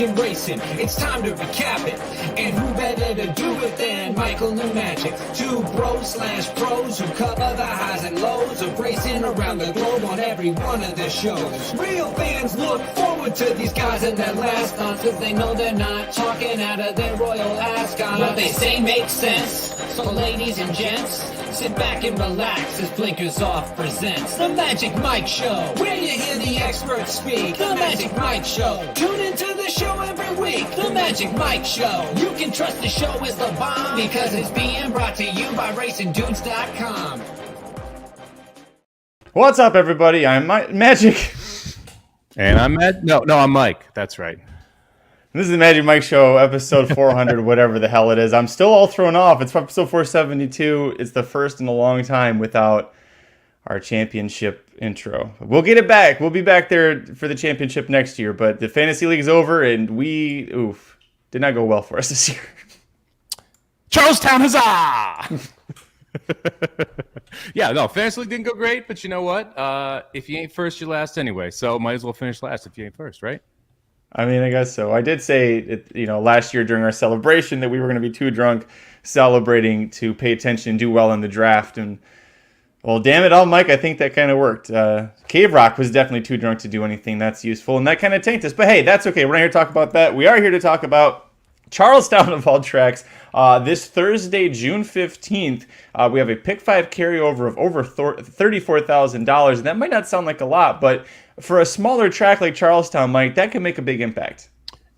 talking racing. It's time to recap it. And who better to do it than Michael and Magic? Two bros/pros who cover the highs and lows of racing around the globe on every one of their shows. Real fans look forward to these guys and their last stunts, cause they know they're not talking out of their royal ascot. What they say makes sense. So ladies and gents, sit back and relax as Blinkers Off presents The Magic Mike Show, where you hear the experts speak. The Magic Mike Show. Tune into the show every week. The Magic Mike Show. You can trust the show is the bomb because it's being brought to you by RacingDudes.com. What's up, everybody? I'm Magic. And I'm I'm Mike. That's right. This is the Magic Mike Show, episode 400, whatever the hell it is. I'm still all thrown off. It's episode 472. It's the first in a long time without our championship intro. We'll get it back. We'll be back there for the championship next year, but the fantasy league's over, and did not go well for us this year. Charlestown, huzzah! Fantasy league didn't go great, but you know what? If you ain't first, you're last anyway, so might as well finish last if you ain't first, right? I mean, I guess so. I did say, last year during our celebration that we were going to be too drunk celebrating to pay attention and do well in the draft. And, well, damn it all, Mike, I think that kind of worked. Cave Rock was definitely too drunk to do anything that's useful, and that kind of tanked us. But, hey, that's okay. We're not here to talk about that. We are here to talk about Charlestown of all tracks. This Thursday, June 15th, we have a Pick 5 carryover of over $34,000. And that might not sound like a lot, but for a smaller track like Charlestown, Mike, that can make a big impact.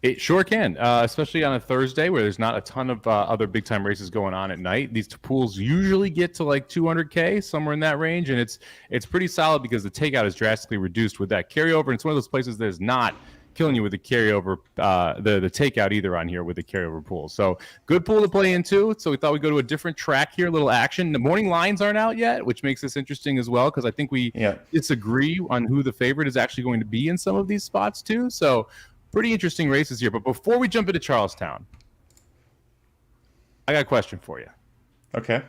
It sure can, especially on a Thursday where there's not a ton of other big-time races going on at night. These pools usually get to like 200K, somewhere in that range, and it's pretty solid because the takeout is drastically reduced with that carryover. And it's one of those places that is not killing you with the carryover, the takeout either on here with the carryover pool. So good pool to play into. So we thought we'd go to a different track here, a little action. The morning lines aren't out yet, which makes this interesting as well, because I think we disagree on who the favorite is actually going to be in some of these spots too. So pretty interesting races here. But before we jump into Charlestown, I got a question for you. Okay.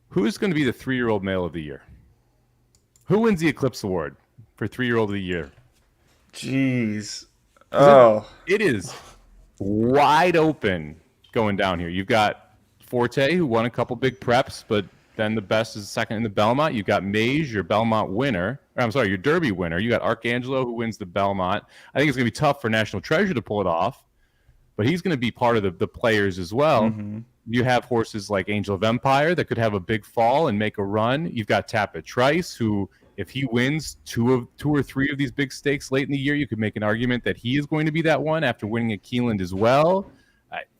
Who's going to be the 3-year-old male of the year? Who wins the Eclipse Award for 3-year-old of the year? Jeez. It is wide open going down here. You've got Forte, who won a couple big preps, but then the best is second in the Belmont. You've got Mage, your Belmont winner. Your Derby winner. You got Arcangelo, who wins the Belmont. I think it's going to be tough for National Treasure to pull it off, but he's going to be part of the players as well. Mm-hmm. You have horses like Angel of Empire that could have a big fall and make a run. You've got Tapit Trice, who, if he wins two or three of these big stakes late in the year, you could make an argument that he is going to be that one after winning at Keeneland as well.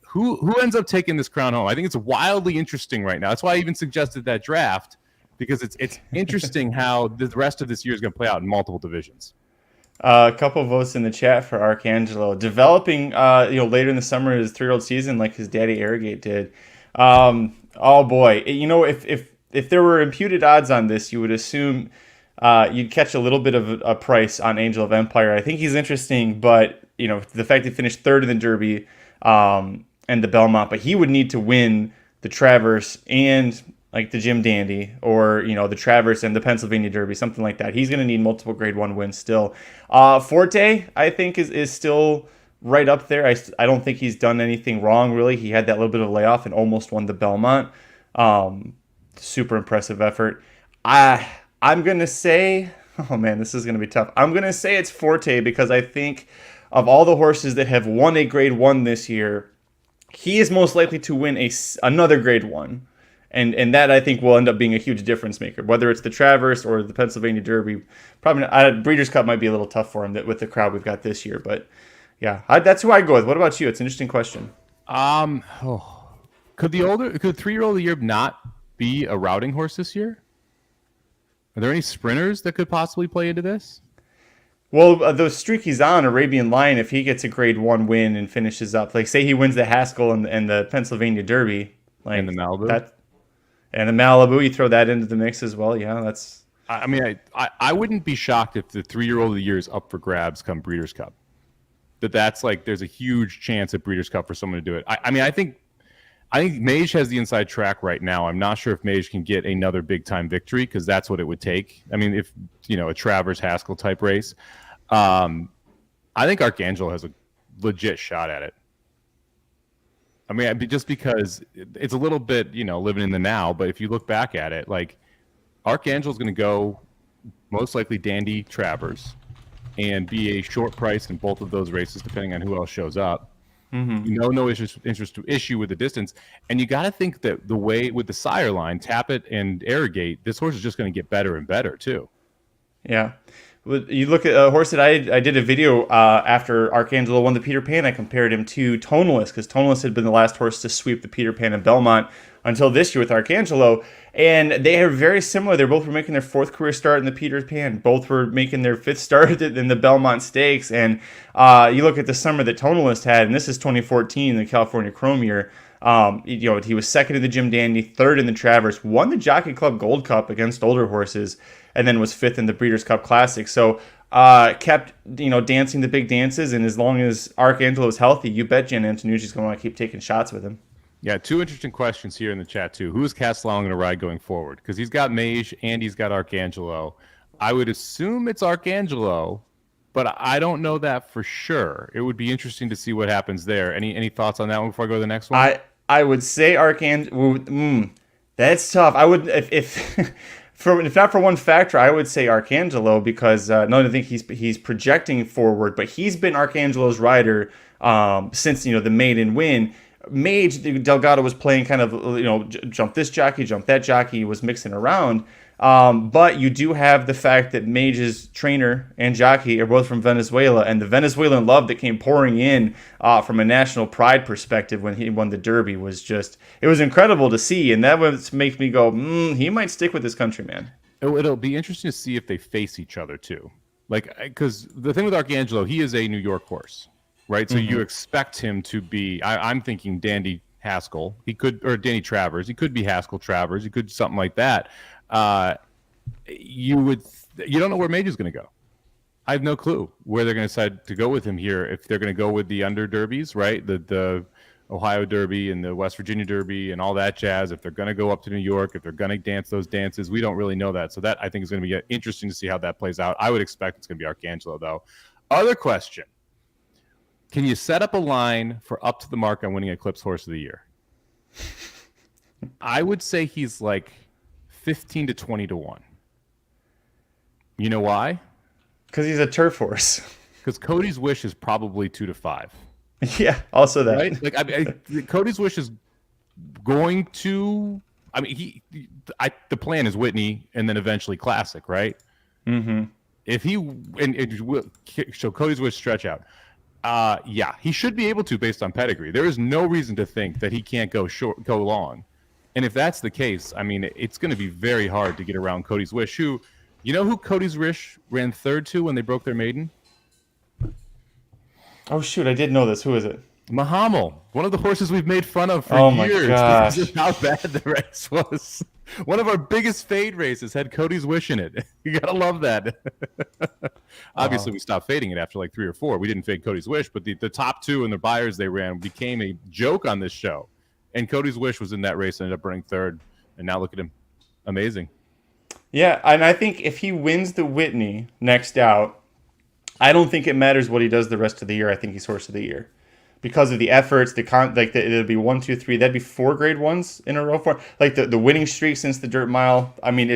Who ends up taking this crown home? I think it's wildly interesting right now. That's why I even suggested that draft, because it's interesting how the rest of this year is going to play out in multiple divisions. A couple votes in the chat for Arcangelo. Developing, later in the summer his 3-year-old season like his daddy Arrogate did. Oh boy, if there were imputed odds on this, you would assume you'd catch a little bit of a price on Angel of Empire. I think he's interesting, but the fact he finished third in the Derby and the Belmont, but he would need to win the Traverse and like the Jim Dandy, or the Traverse and the Pennsylvania Derby, something like that. He's going to need multiple Grade 1 wins still. Forte, I think, is still right up there. I don't think he's done anything wrong, really. He had that little bit of layoff and almost won the Belmont. Super impressive effort. I'm going to say, oh man, this is going to be tough. I'm going to say it's Forte, because I think of all the horses that have won a Grade 1 this year, he is most likely to win another Grade 1. And that, I think, will end up being a huge difference maker, whether it's the Traverse or the Pennsylvania Derby. Probably not, Breeders' Cup might be a little tough for him with the crowd we've got this year. But yeah, that's who I go with. What about you? It's an interesting question. Could 3-year-old of the year not be a routing horse this year? Are there any sprinters that could possibly play into this? Well, the streak he's on, Arabian Lion, if he gets a Grade 1 win and finishes up, like say he wins the Haskell and the Pennsylvania Derby, like and the Malibu, and the Malibu, you throw that into the mix as well. Yeah, that's. I mean, I wouldn't be shocked if the 3-year-old of the year is up for grabs come Breeders' Cup. That's like there's a huge chance at Breeders' Cup for someone to do it. I think Mage has the inside track right now. I'm not sure if Mage can get another big time victory, because that's what it would take. I mean, if a Travers Haskell type race. I think Arcangelo has a legit shot at it. I mean, just because it's a little bit, living in the now, but if you look back at it, like Archangel's going to go most likely Dandy Travers and be a short price in both of those races, depending on who else shows up. No issue with the distance. And you got to think that the way with the sire line, Tappet and Arrogate, this horse is just going to get better and better too. Yeah. You look at a horse that I did a video after Arcangelo won the Peter Pan. I compared him to Toneless because Toneless had been the last horse to sweep the Peter Pan and Belmont until this year with Arcangelo. And they are very similar. They both were making their 4th career start in the Peter Pan. Both were making their 5th start in the Belmont Stakes. And you look at the summer that Toneless had, and this is 2014, the California Chrome year. He was 2nd in the Jim Dandy, 3rd in the Travers, won the Jockey Club Gold Cup against older horses, and then was 5th in the Breeders' Cup Classic. So kept dancing the big dances, and as long as Arcangelo is healthy, you bet Jan Antonucci's going to want to keep taking shots with him. Yeah, 2 interesting questions here in the chat too. Who is Castellano going to ride going forward? Because he's got Mage and he's got Arcangelo. I would assume it's Arcangelo, but I don't know that for sure. It would be interesting to see what happens there. Any thoughts on that one before I go to the next one? I would say Arcangelo. That's tough. I would if if not for one factor, I would say Arcangelo because not only think he's projecting forward, but he's been Arcangelo's rider since the maiden win. Mage Delgado was playing kind of jump this jockey, jump that jockey. He was mixing around. But you do have the fact that Mage's trainer and jockey are both from Venezuela, and the Venezuelan love that came pouring in from a national pride perspective when he won the Derby was it was incredible to see, and that makes me go, he might stick with this country, man. It'll be interesting to see if they face each other too. Like, because the thing with Arcangelo, he is a New York horse, right? So you expect him to be, I'm thinking Dandy Haskell, or Danny Travers. He could be Haskell Travers. He could something like that. You don't know where Mage is going to go. I have no clue where they're going to decide to go with him here. If they're going to go with the under derbies, right? The Ohio Derby and the West Virginia Derby and all that jazz. If they're going to go up to New York, if they're going to dance those dances, we don't really know that. So that I think is going to be interesting to see how that plays out. I would expect it's going to be Arcangelo though. Other question. Can you set up a line for up to the mark on winning Eclipse Horse of the Year? I would say he's like 15 to 20 to 1. You know why? Because he's a turf horse. Because Cody's Wish is probably 2 to 5. Yeah, also that. Right? Like Cody's Wish is going to. I mean, the plan is Whitney and then eventually Classic, right? Mm-hmm. If he so Cody's Wish stretch out. Yeah, he should be able to based on pedigree. There is no reason to think that he can't go long. And if that's the case, I mean, it's going to be very hard to get around Cody's Wish. Who Cody's Wish ran 3rd to when they broke their maiden? Oh, shoot, I did know this. Who is it? Mahamel, one of the horses we've made fun of for years. My gosh. This is how bad the race was. One of our biggest fade races had Cody's Wish in it. You got to love that. Obviously, we stopped fading it after like 3 or 4. We didn't fade Cody's Wish, but the top 2 and the buyers they ran became a joke on this show. And Cody's Wish was in that race, ended up running 3rd. And now look at him. Amazing. Yeah, and I think if he wins the Whitney next out, I don't think it matters what he does the rest of the year. I think he's Horse of the Year. Because of the efforts, it'll be 1, 2, 3. That'd be 4 grade ones in a row for like the winning streak since the Dirt Mile. I mean,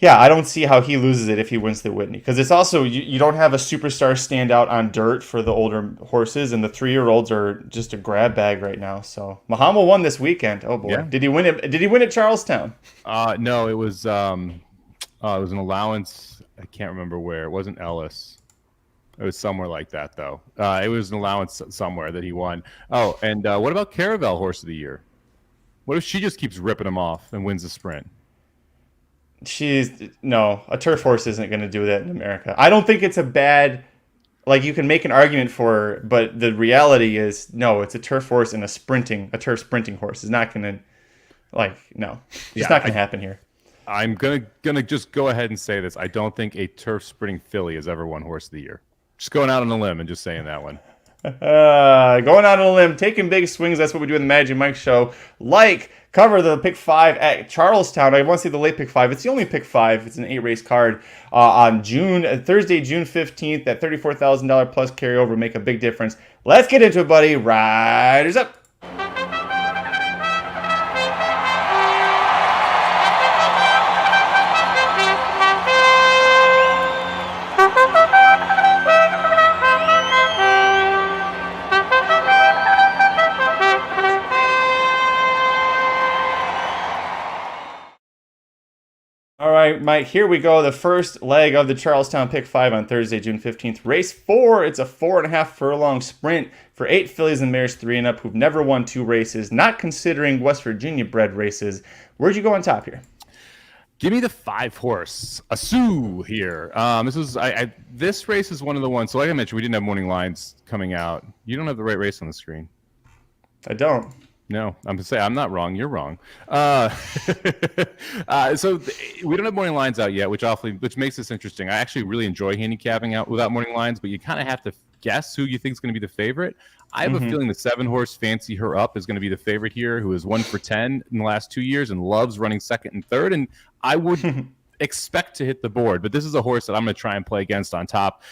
I don't see how he loses it if he wins the Whitney. Because it's also you don't have a superstar stand out on dirt for the older horses, and the 3-year-olds are just a grab bag right now. So Mahamel won this weekend. Oh boy, yeah. Did he win it? Did he win at Charlestown? No, it was an allowance. I can't remember where. It wasn't Ellis. It was somewhere like that, though. It was an allowance somewhere that he won. Oh, and what about Caravel Horse of the Year? What if she just keeps ripping him off and wins the sprint? A turf horse isn't going to do that in America. I don't think it's a bad, you can make an argument for her, but the reality is, no, it's a turf horse and a turf sprinting horse. It's not going to, no. It's not going to happen here. I'm gonna just go ahead and say this. I don't think a turf sprinting filly has ever won Horse of the Year. Just going out on a limb and just saying that one. Going out on a limb, taking big swings. That's what we do in the Magic Mike show. Cover the pick 5 at Charlestown. I want to see the late pick 5. It's the only pick 5. It's an 8-race card on Thursday, June 15th at $34,000 plus carryover. Make a big difference. Let's get into it, buddy. Riders up. All right, Mike, here we go. The first leg of the Charlestown Pick 5 on Thursday, June 15th. Race 4, it's a 4.5 furlong sprint for 8 fillies and mares 3 and up who've never won 2 races, not considering West Virginia bred races. Where'd you go on top here? Give me the 5-horse, a Sioux here. This race is one of the ones, so like I mentioned, we didn't have morning lines coming out. You don't have the right race on the screen. I don't. No, I'm gonna say I'm not wrong. You're wrong. So we don't have morning lines out yet, which makes this interesting. I actually really enjoy handicapping out without morning lines, but you kind of have to guess who you think is going to be the favorite. I have a feeling the 7-horse Fancy Her Up is going to be the favorite here, who is 1 for 10 in the last 2 years and loves running second and third. And I would expect to hit the board, but this is a horse that I'm going to try and play against on top.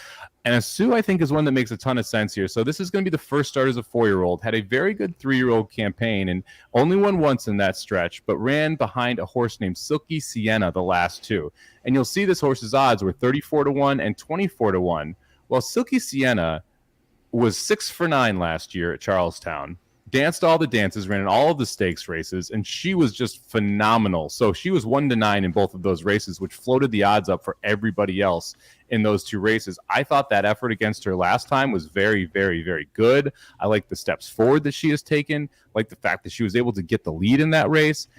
And a Sioux, I think, is one that makes a ton of sense here. So this is going to be the first start as a 4-year-old. Had a very good 3-year-old campaign and only won once in that stretch, but ran behind a horse named Silky Sienna the last 2. And you'll see this horse's odds were 34-1 and 24-1. Well, Silky Sienna was 6 for 9 last year at Charlestown. Danced all the dances, ran in all of the stakes races, and she was just phenomenal. So she was 1-9 in both of those races, which floated the odds up for everybody else in those 2 races. I thought that effort against her last time was very, very, very good. I like the steps forward that she has taken, like the fact that she was able to get the lead in that race.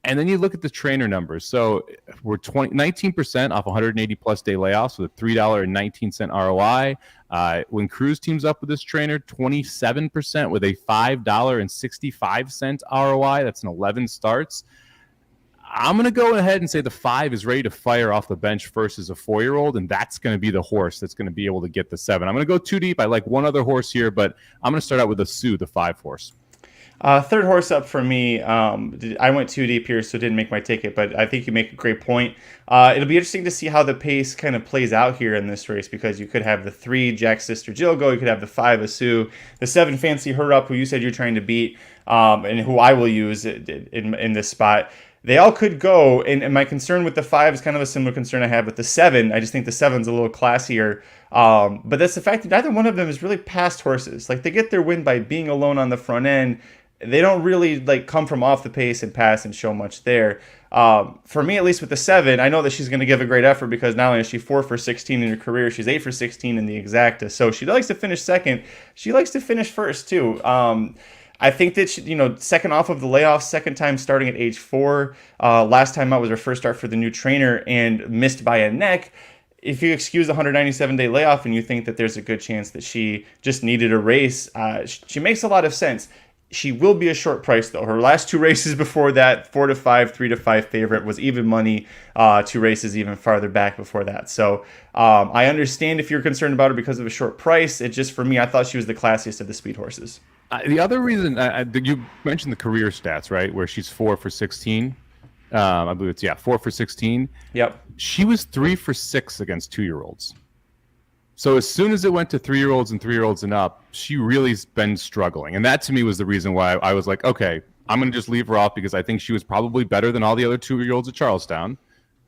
And then you look at the trainer numbers. So we're 19% off 180 plus day layoffs with a $3.19 ROI. When Cruz teams up with this trainer, 27% with a $5.65 ROI. That's an 11 starts. I'm going to go ahead and say the 5 is ready to fire off the bench first as a 4-year-old, and that's going to be the horse that's going to be able to get the 7. I'm going to go too deep. I like one other horse here, but I'm going to start out with a Sioux, the 5-horse. Third horse up for me. I went too deep here, so didn't make my ticket, but I think you make a great point. It'll be interesting to see how the pace kind of plays out here in this race, because you could have the 3 Jack's Sister Jill go, you could have the 5 a Sioux, the 7 Fancy Her Up, who you said you're trying to beat, and who I will use in this spot. They all could go, and my concern with the 5 is kind of a similar concern I have with the 7. I just think the 7's a little classier. But that's the fact that neither one of them is really past horses. Like, they get their win by being alone on the front end. They don't really come from off the pace and pass and show much there. For me, at least with the 7, I know that she's going to give a great effort, because not only is she 4 for 16 in her career, she's 8 for 16 in the exacta. So she likes to finish second. She likes to finish first too. I think that she, second off of the layoff, second time starting at age 4. Last time out was her first start for the new trainer and missed by a neck. If you excuse the 197-day layoff and you think that there's a good chance that she just needed a race, she makes a lot of sense. She will be a short price, though. Her last 2 races before that, 4-5, 3-5 favorite, was even money. 2 races even farther back before that. So I understand if you're concerned about her because of a short price. It just, for me, I thought she was the classiest of the speed horses. The other reason, you mentioned the career stats, right, where she's 4 for 16. I believe it's, 4 for 16. Yep. She was 3 for 6 against 2-year-olds. So as soon as it went to 3-year-olds and 3-year-olds and up, she really's been struggling. And that to me was the reason why I was like, okay, I'm going to just leave her off, because I think she was probably better than all the other 2-year-olds at Charlestown.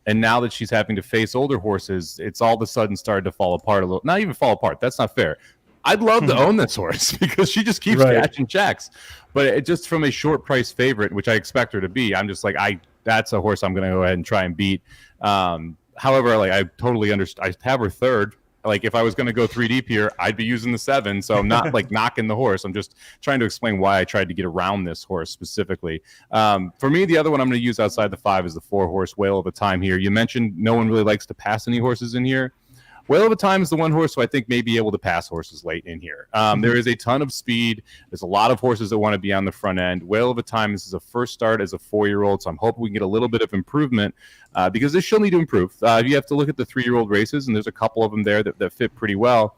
And now that she's having to face older horses, it's all of a sudden started to fall apart a little. Not even fall apart. That's not fair. I'd love to own this horse because she just keeps catching checks. But it just from a short price favorite, which I expect her to be, I'm just like, that's a horse I'm going to go ahead and try and beat. However, I totally understand. I have her third. If I was going to go 3 deep here, I'd be using the 7. So I'm not knocking the horse. I'm just trying to explain why I tried to get around this horse specifically. For me, the other one I'm going to use outside the 5 is the 4-horse Whale of a Time here. You mentioned no one really likes to pass any horses in here. Whale of a Time is the one horse who I think may be able to pass horses late in here. There is a ton of speed. There's a lot of horses that want to be on the front end. Whale of a Time, this is a first start as a 4-year-old, so I'm hoping we can get a little bit of improvement because she'll need to improve. You have to look at the 3-year-old races, and there's a couple of them there that fit pretty well.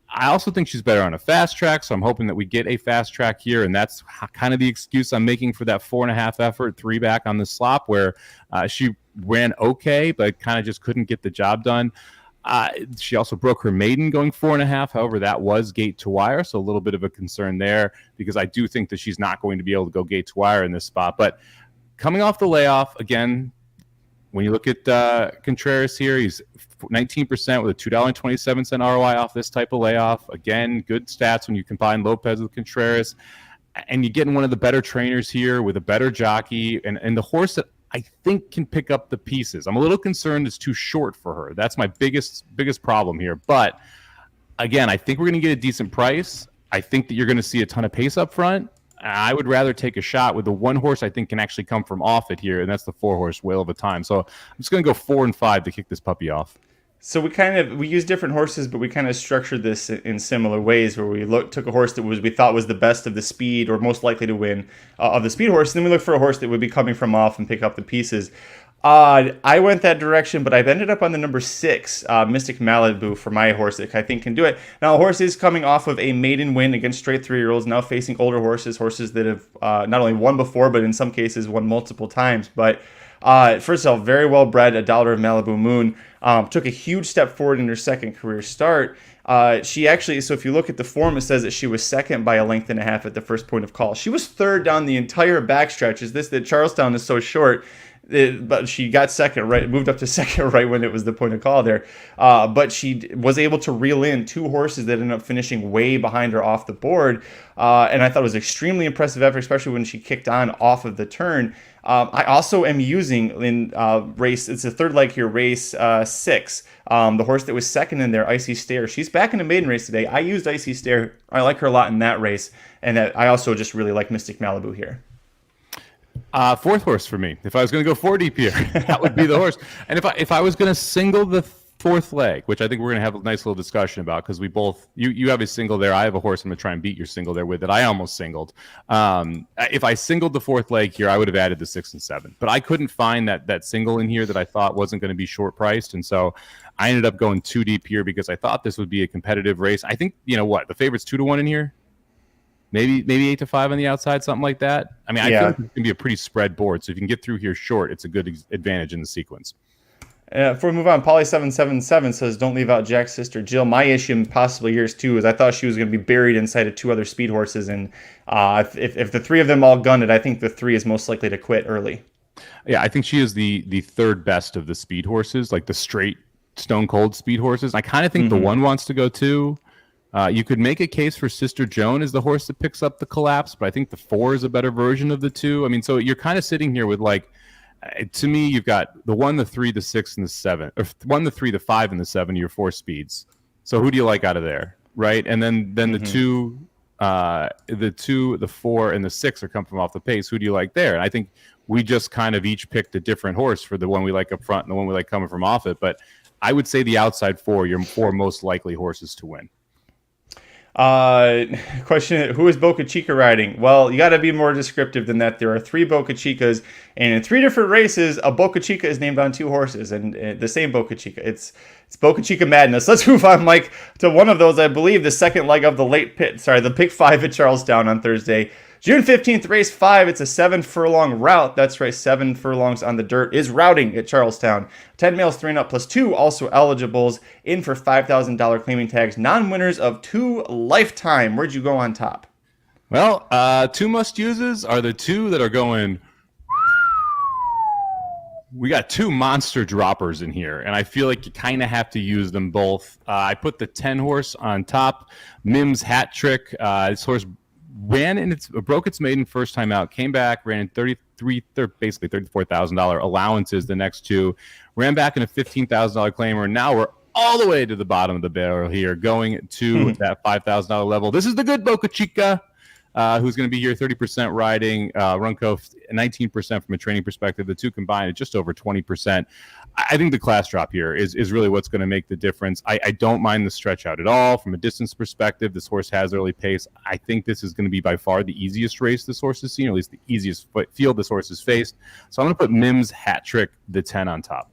I also think she's better on a fast track, so I'm hoping that we get a fast track here, and that's kind of the excuse I'm making for that 4.5 effort, 3 back on the slop, where she ran okay, but kind of just couldn't get the job done. She also broke her maiden going 4.5. However, that was gate to wire, so a little bit of a concern there because I do think that she's not going to be able to go gate to wire in this spot. But coming off the layoff, again, when you look at Contreras here, he's 19% with a $2.27 ROI off this type of layoff. Again, good stats when you combine Lopez with Contreras. And you get in one of the better trainers here with a better jockey and the horse that I think can pick up the pieces. I'm a little concerned it's too short for her. That's my biggest problem here. But again, I think we're going to get a decent price. I think that you're going to see a ton of pace up front. I would rather take a shot with the one horse I think can actually come from off it here, and that's the 4-horse Whale of a Time. So I'm just going to go 4 and 5 to kick this puppy off. So we use different horses, but we kind of structured this in similar ways, where we took a horse that we thought was the best of the speed or most likely to win of the speed horse, and then we looked for a horse that would be coming from off and pick up the pieces. I went that direction, but I've ended up on the number 6, Mystic Malibu, for my horse that I think can do it. Now, a horse is coming off of a maiden win against straight 3-year-olds, now facing older horses that have not only won before, but in some cases won multiple times. But first of all, very well bred, a Dollar of Malibu Moon. Took a huge step forward in her second career start. She actually, so if you look at the form, it says that she was second by a length and a half at the first point of call. She was third down the entire backstretch. That Charlestown is so short. But she got second, right? Moved up to second right when it was the point of call there. But she was able to reel in 2 horses that ended up finishing way behind her off the board. And I thought it was extremely impressive effort, especially when she kicked on off of the turn. I also am using in race, it's the third leg here, race 6. The horse that was second in there, Icy Stare. She's back in the maiden race today. I used Icy Stare. I like her a lot in that race. And I also just really like Mystic Malibu here. 4th horse for me. If I was going to go 4 deep here, that would be the horse. And if I was going to single the 4th leg, which I think we're going to have a nice little discussion about, because we both, you have a single there, I have a horse I'm going to try and beat your single there with that I almost singled. If I singled the 4th leg here, I would have added the 6 and 7. But I couldn't find that single in here that I thought wasn't going to be short priced. And so I ended up going 2 deep here because I thought this would be a competitive race. I think, the favorite's 2-1 in here. Maybe 8-5 on the outside, something like that. I mean, I think it can be a pretty spread board. So if you can get through here short, it's a good advantage in the sequence. Before we move on, Polly777 says, don't leave out Jack's sister Jill. My issue, and possibly yours too, is I thought she was going to be buried inside of 2 other speed horses. And if the 3 of them all gunned it, I think the 3 is most likely to quit early. Yeah, I think she is the third best of the speed horses, like the straight stone cold speed horses. I kind of think the 1 wants to go too. You could make a case for Sister Joan as the horse that picks up the collapse, but I think the 4 is a better version of the 2. I mean, so you're kind of sitting here with, like, to me, you've got the 1, the 3, the 6, and the 7, or 1, the 3, the 5, and the 7, your 4 speeds. So who do you like out of there, right? And then the 2, the 4, and the 6 are coming from off the pace. Who do you like there? And I think we just kind of each picked a different horse for the one we like up front and the one we like coming from off it. But I would say the outside 4, your 4 most likely horses to win. Question, who is Boca Chica riding? Well, you got to be more descriptive than that. There are 3 Boca Chicas, and in 3 different races, a Boca Chica is named on 2 horses, and the same Boca Chica. It's Boca Chica madness. Let's move on, Mike, to one of those. I believe the second leg of the pick 5 at Charlestown on Thursday. June 15th, race 5. It's a 7-furlong route. That's right, 7 furlongs on the dirt is routing at Charlestown. 10 males, 3 and up, plus 2 also eligibles in for $5,000 claiming tags. Non-winners of 2 lifetime. Where'd you go on top? Well, 2 must-uses are the 2 that are going... We got 2 monster droppers in here, and I feel like you kind of have to use them both. I put the 10 horse on top. Mims Hat Trick. This horse broke its maiden first time out, came back, ran in basically $34,000 allowances the next 2, ran back in a $15,000 claimer. Now we're all the way to the bottom of the barrel here, going to that $5,000 level. This is the good Boca Chica, who's going to be here 30% riding, Runco 19% from a training perspective. The 2 combined at just over 20%. I think the class drop here is really what's going to make the difference. I don't mind the stretch out at all. From a distance perspective, this horse has early pace. I think this is going to be by far the easiest race this horse has seen, or at least the easiest field this horse has faced. So I'm going to put Mims Hat Trick, the 10 on top.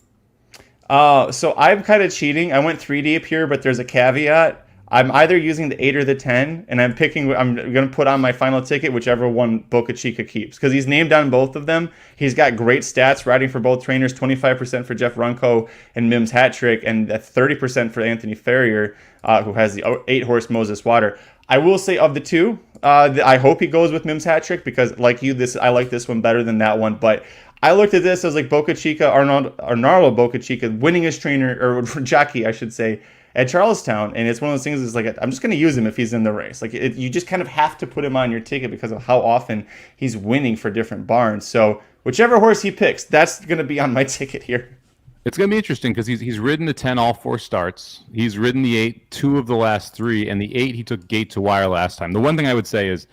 So I'm kind of cheating. I went 3 deep here, but there's a caveat. I'm either using the 8 or the 10, and I'm going to put on my final ticket whichever one Boca Chica keeps, because he's named on both of them. He's got great stats riding for both trainers, 25% for Jeff Runco and Mims hat trick, and 30% for Anthony Ferrier, who has the 8-horse Moses Water. I will say of the two, I hope he goes with Mims hat trick, because like you, I like this one better than that one. But I looked at this as like Boca Chica, Arnaldo Boca Chica, winningest trainer, or jockey, I should say, at Charlestown. And it's one of those things is like, I'm just going to use him if he's in the race. Like you just kind of have to put him on your ticket because of how often he's winning for different barns. So whichever horse he picks, that's going to be on my ticket here. It's going to be interesting because he's ridden the 10 all 4 starts. He's ridden the 8 2 of the last 3, and the 8 he took gate to wire last time. The one thing I would say is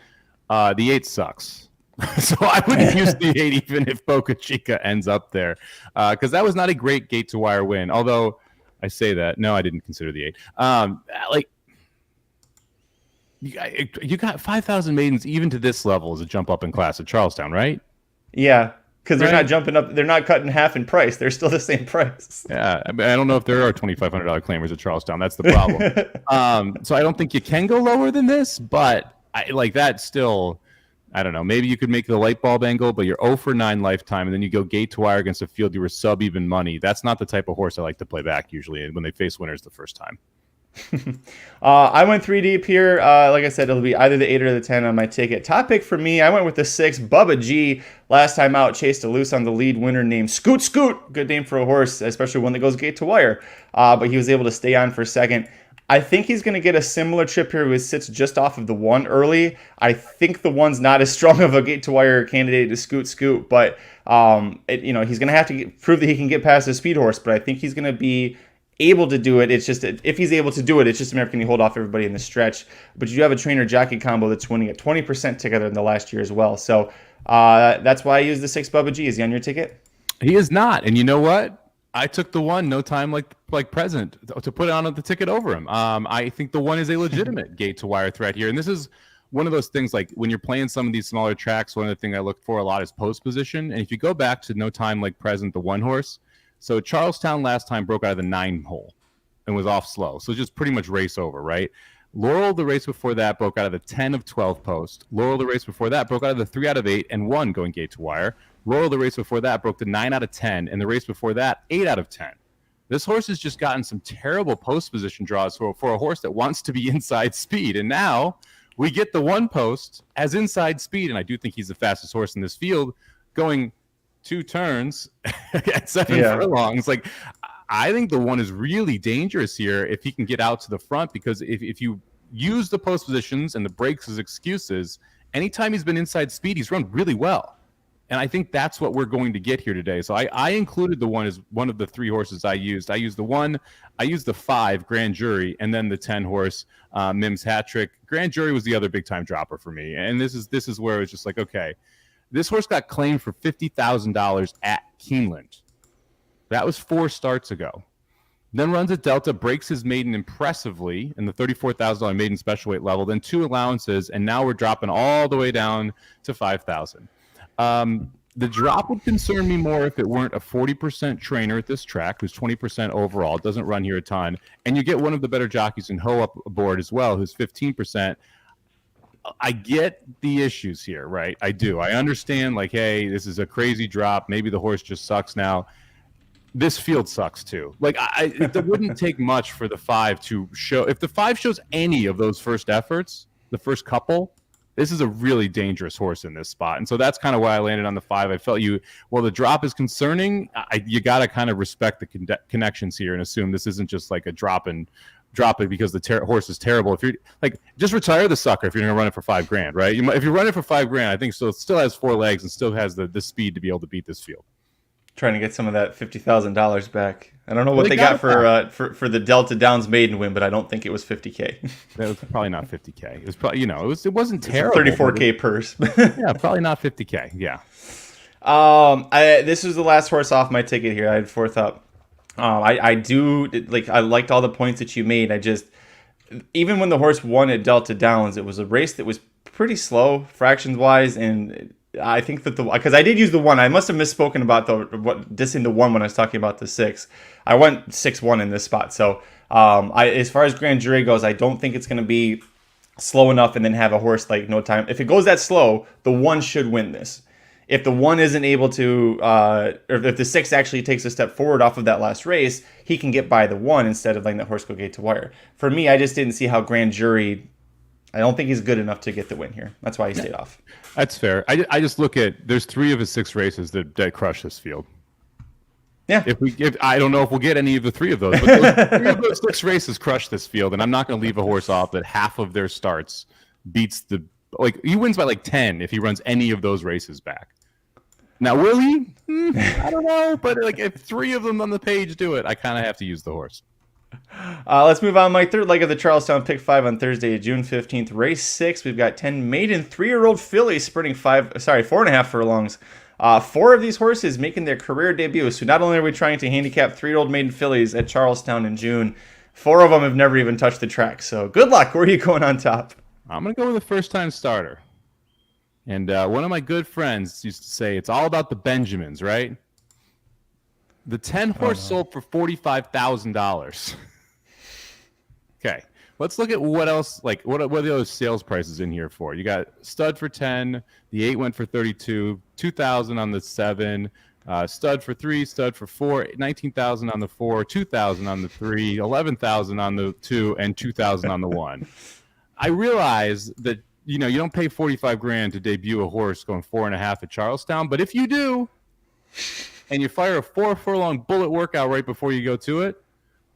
the 8 sucks. So I wouldn't use the 8 even if Boca Chica ends up there, because that was not a great gate to wire win. Although I say that, no, I didn't consider the 8. You got 5,000 maidens even to this level as a jump up in class at Charlestown, right? Yeah. Because they're not jumping up, they're not cutting half in price. They're still the same price. Yeah, I don't know if there are $2,500 claimers at Charlestown. That's the problem. So I don't think you can go lower than this, but that still, I don't know. Maybe you could make the light bulb angle, but you're 0 for 9 lifetime, and then you go gate to wire against a field you were sub even money. That's not the type of horse I like to play back usually when they face winners the first time. I went 3 deep here. Like I said, it'll be either the 8 or the 10 on my ticket. Top pick for me, I went with the 6, Bubba G. Last time out, chased a loose on the lead winner named Scoot Scoot. Good name for a horse, especially one that goes gate to wire. But he was able to stay on for second. I think he's going to get a similar trip here where he sits just off of the 1 early. I think the 1's not as strong of a gate to wire candidate as Scoot Scoot, but he's going to have to prove that he can get past his speed horse. But I think he's going to be able to do it. It's just if he's able to do it, it's just a matter of can he hold off everybody in the stretch. But you have a trainer jockey combo that's winning at 20% together in the last year as well. So that's why I use the 6 Bubba G. Is he on your ticket? He is not. And you know what? I took the 1, no time like present, to put on the ticket over him. I think the 1 is a legitimate gate to wire threat here. And this is one of those things, like when you're playing some of these smaller tracks, one of the things I look for a lot is post position. And if you go back to no time like present, the 1 horse, so Charlestown last time broke out of the 9 hole and was off slow. So just pretty much race over, right? Laurel, the race before that, broke out of the 10 of 12 post. Laurel, the race before that, broke out of the 3 out of 8 and 1 going gate to wire. Laurel, the race before that, broke the 9 out of 10, and the race before that, 8 out of 10. This horse has just gotten some terrible post position draws for a horse that wants to be inside speed. And now we get the 1 post as inside speed, and I do think he's the fastest horse in this field, going 2 turns at 7 furlongs. Like, I think the 1 is really dangerous here if he can get out to the front, because if you use the post positions and the breaks as excuses, anytime he's been inside speed, he's run really well. And I think that's what we're going to get here today. So I included the 1 as one of the 3 horses I used. I used the 1, I used the 5, Grand Jury, and then the 10 horse, Mims hat trick. Grand Jury was the other big time dropper for me. And this is where it was just like, okay, this horse got claimed for $50,000 at Keeneland. That was 4 starts ago. Then runs at Delta, breaks his maiden impressively in the $34,000 maiden special weight level, then 2 allowances, and now we're dropping all the way down to $5,000. The drop would concern me more if it weren't a 40% trainer at this track, who's 20% overall, doesn't run here a ton, and you get one of the better jockeys in Ho up aboard as well, who's 15%. I get the issues here, right? I do. I understand, like, hey, this is a crazy drop. Maybe the horse just sucks now. This field sucks too. Like, it wouldn't take much for the 5 to show. If the 5 shows any of those first efforts, the first couple, this is a really dangerous horse in this spot. And so that's kind of why I landed on the 5. I felt the drop is concerning. You got to kind of respect the connections here and assume this isn't just like a drop it because the horse is terrible. If you're like, just retire the sucker if you're going to run it for $5,000, right? If you run it for $5,000, I think it still has 4 legs and still has the speed to be able to beat this field. Trying to get some of that $50,000 back. I don't know what they got for the Delta Downs maiden win, but I don't think it was $50K. That was probably not $50K. It was probably it wasn't terrible. $34K purse. Yeah, probably not $50K. Yeah. This was the last horse off my ticket here. I had 4th up. I liked all the points that you made. Even when the horse won at Delta Downs, it was a race that was pretty slow fractions wise, and I think that because I did use the 1. I must have misspoken about dissing the 1 when I was talking about the 6. I went 6-1 in this spot. So as far as Grand Jury goes, I don't think it's going to be slow enough and then have a horse like No Time. If it goes that slow, the 1 should win this. If the 1 isn't able to, or if the 6 actually takes a step forward off of that last race, he can get by the 1 instead of letting that horse go gate to wire. For me, I just didn't see how Grand Jury. I don't think he's good enough to get the win here. That's why he stayed off. That's fair. I just look at there's 3 of his 6 races that crush this field. Yeah. If I don't know if we'll get any of the 3 of those, but 3 of those 6 races crush this field, and I'm not going to leave a horse off that half of their starts beats he wins by like 10 if he runs any of those races back. Now, will he? I don't know, but like if 3 of them on the page do it, I kind of have to use the horse. Let's move on. My third leg of the Charlestown Pick 5 on Thursday, June 15th, race 6. We've got 10 maiden 3-year-old fillies sprinting 4.5 furlongs. 4 of these horses making their career debut. So not only are we trying to handicap 3-year-old maiden fillies at Charlestown in June, 4 of them have never even touched the track. So good luck. Where are you going on top? I'm going to go with a first-time starter. And one of my good friends used to say, it's all about the Benjamins, right? The 10 horse sold for $45,000. Okay, let's look at what else, like what are the other sales prices in here for? You got stud for 10, the 8 went for 32, 2,000 on the 7, stud for 3, stud for 4, 19,000 on the 4, 2,000 on the 3, 11,000 on the 2, and 2,000 on the 1. I realize that you don't pay $45,000 to debut a horse going 4.5 at Charlestown, but if you do, and you fire a 4 furlong bullet workout right before you go to it,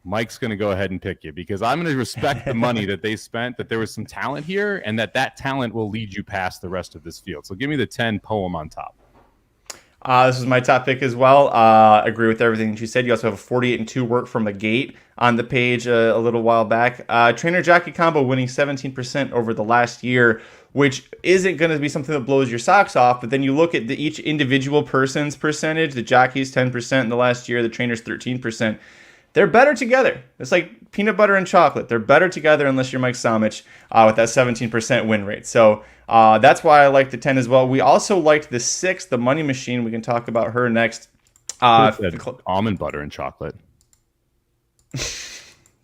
Mike's going to go ahead and pick you because I'm going to respect the money that they spent, that there was some talent here, and that talent will lead you past the rest of this field. So give me the 10 poem on top. This is my top pick as well. Agree with everything that you said. You also have a 48-2 work from the gate on the page a little while back. Trainer jockey combo winning 17% over the last year, which isn't going to be something that blows your socks off. But then you look at each individual person's percentage. The jockey's 10% in the last year. The trainer's 13%. They're better together. It's like peanut butter and chocolate. They're better together unless you're Mike Somich with that 17% win rate. So that's why I like the 10 as well. We also liked the 6, the Money Machine. We can talk about her next. Almond butter and chocolate.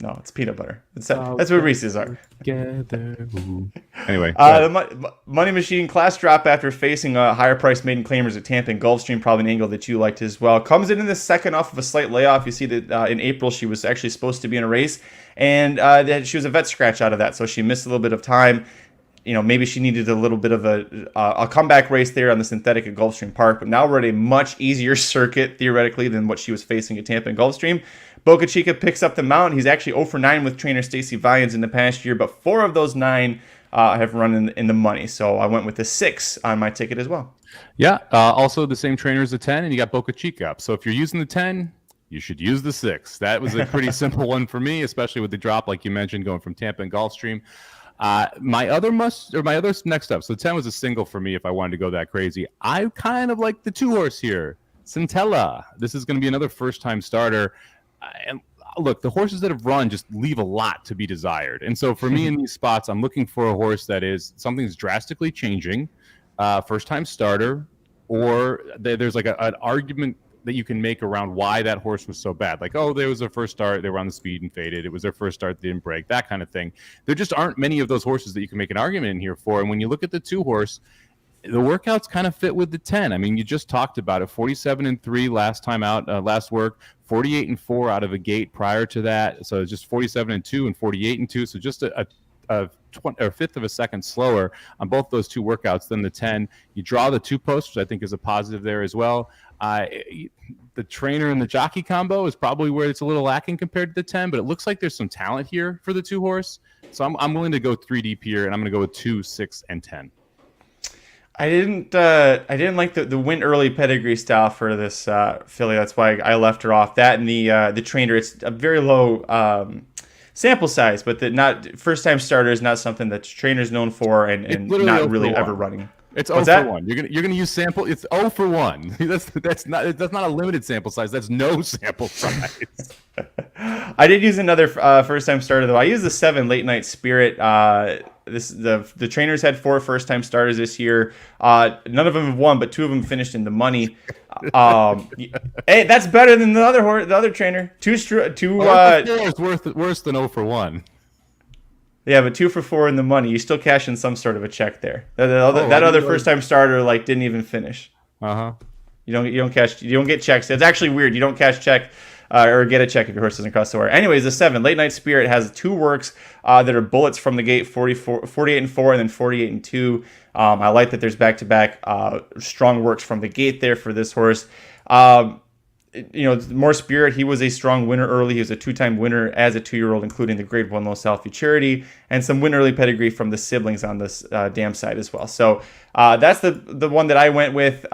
No, it's peanut butter. That's what Reese's are. Together. Anyway. The Money Machine class drop after facing higher price maiden claimers at Tampa and Gulfstream, probably an angle that you liked as well. Comes in the second off of a slight layoff. You see that in April she was actually supposed to be in a race, and that she was a vet scratch out of that, so she missed a little bit of time. Maybe she needed a little bit of a comeback race there on the synthetic at Gulfstream Park, but now we're at a much easier circuit, theoretically, than what she was facing at Tampa and Gulfstream. Boca Chica picks up the mount. He's actually 0 for 9 with trainer Stacy Vians in the past year, but 4 of those 9 have run in the money. So I went with the 6 on my ticket as well. Yeah, also the same trainer as the 10, and you got Boca Chica up. So if you're using the 10, you should use the 6. That was a pretty simple one for me, especially with the drop, like you mentioned, going from Tampa and Gulfstream. My other next up. So 10 was a single for me if I wanted to go that crazy. I kind of like the 2 horse here, Centella. This is going to be another first-time starter. And look, the horses that have run just leave a lot to be desired. And so for me in these spots, I'm looking for a horse that is something's drastically changing, first-time starter, or there's like an argument that you can make around why that horse was so bad. Like, there was their first start, they were on the speed and faded. It was their first start, they didn't break, that kind of thing. There just aren't many of those horses that you can make an argument in here for. And when you look at the 2 horse, the workouts kind of fit with the 10. I mean, you just talked about it. 47-3 last time out, last work. 48-4 out of a gate prior to that. So it's just 47-2 and 48-2. So just a fifth of a second slower on both those 2 workouts than the 10. You draw the 2 posts, which I think is a positive there as well. The trainer and the jockey combo is probably where it's a little lacking compared to the 10, but it looks like there's some talent here for the 2 horse. So I'm willing to go 3 deep here, and I'm going to go with 2, 6, and 10. I didn't like the win early pedigree style for this filly. That's why I left her off. That and the trainer. It's a very low sample size, but not first time starter is not something that trainer's known for and not really ever running. It's 0 for 1. You're gonna use sample. It's 0 for 1. That's not a limited sample size. That's no sample size. I did use another first time starter though. I used the 7 Late Night Spirit. The trainers had 4 first-time starters this year. None of them have won, but 2 of them finished in the money. Hey, that's better than the other trainer. 2 is worse than 0 for 1. Yeah, but 2 for 4 in the money. You still cash in some sort of a check there. That other first-time starter didn't even finish. You don't get checks. It's actually weird. You don't cash check or get a check if your horse doesn't cross the wire. Anyways, the 7 Late Night Spirit has 2 works that are bullets from the gate, 48-4 and then 48-2. I like that there's back-to-back strong works from the gate there for this horse. More Spirit, he was a strong winner early. He was a 2-time winner as a 2-year-old, including the Grade 1 Low South Futurity, and some win early pedigree from the siblings on this dam side as well. So that's the one that I went with.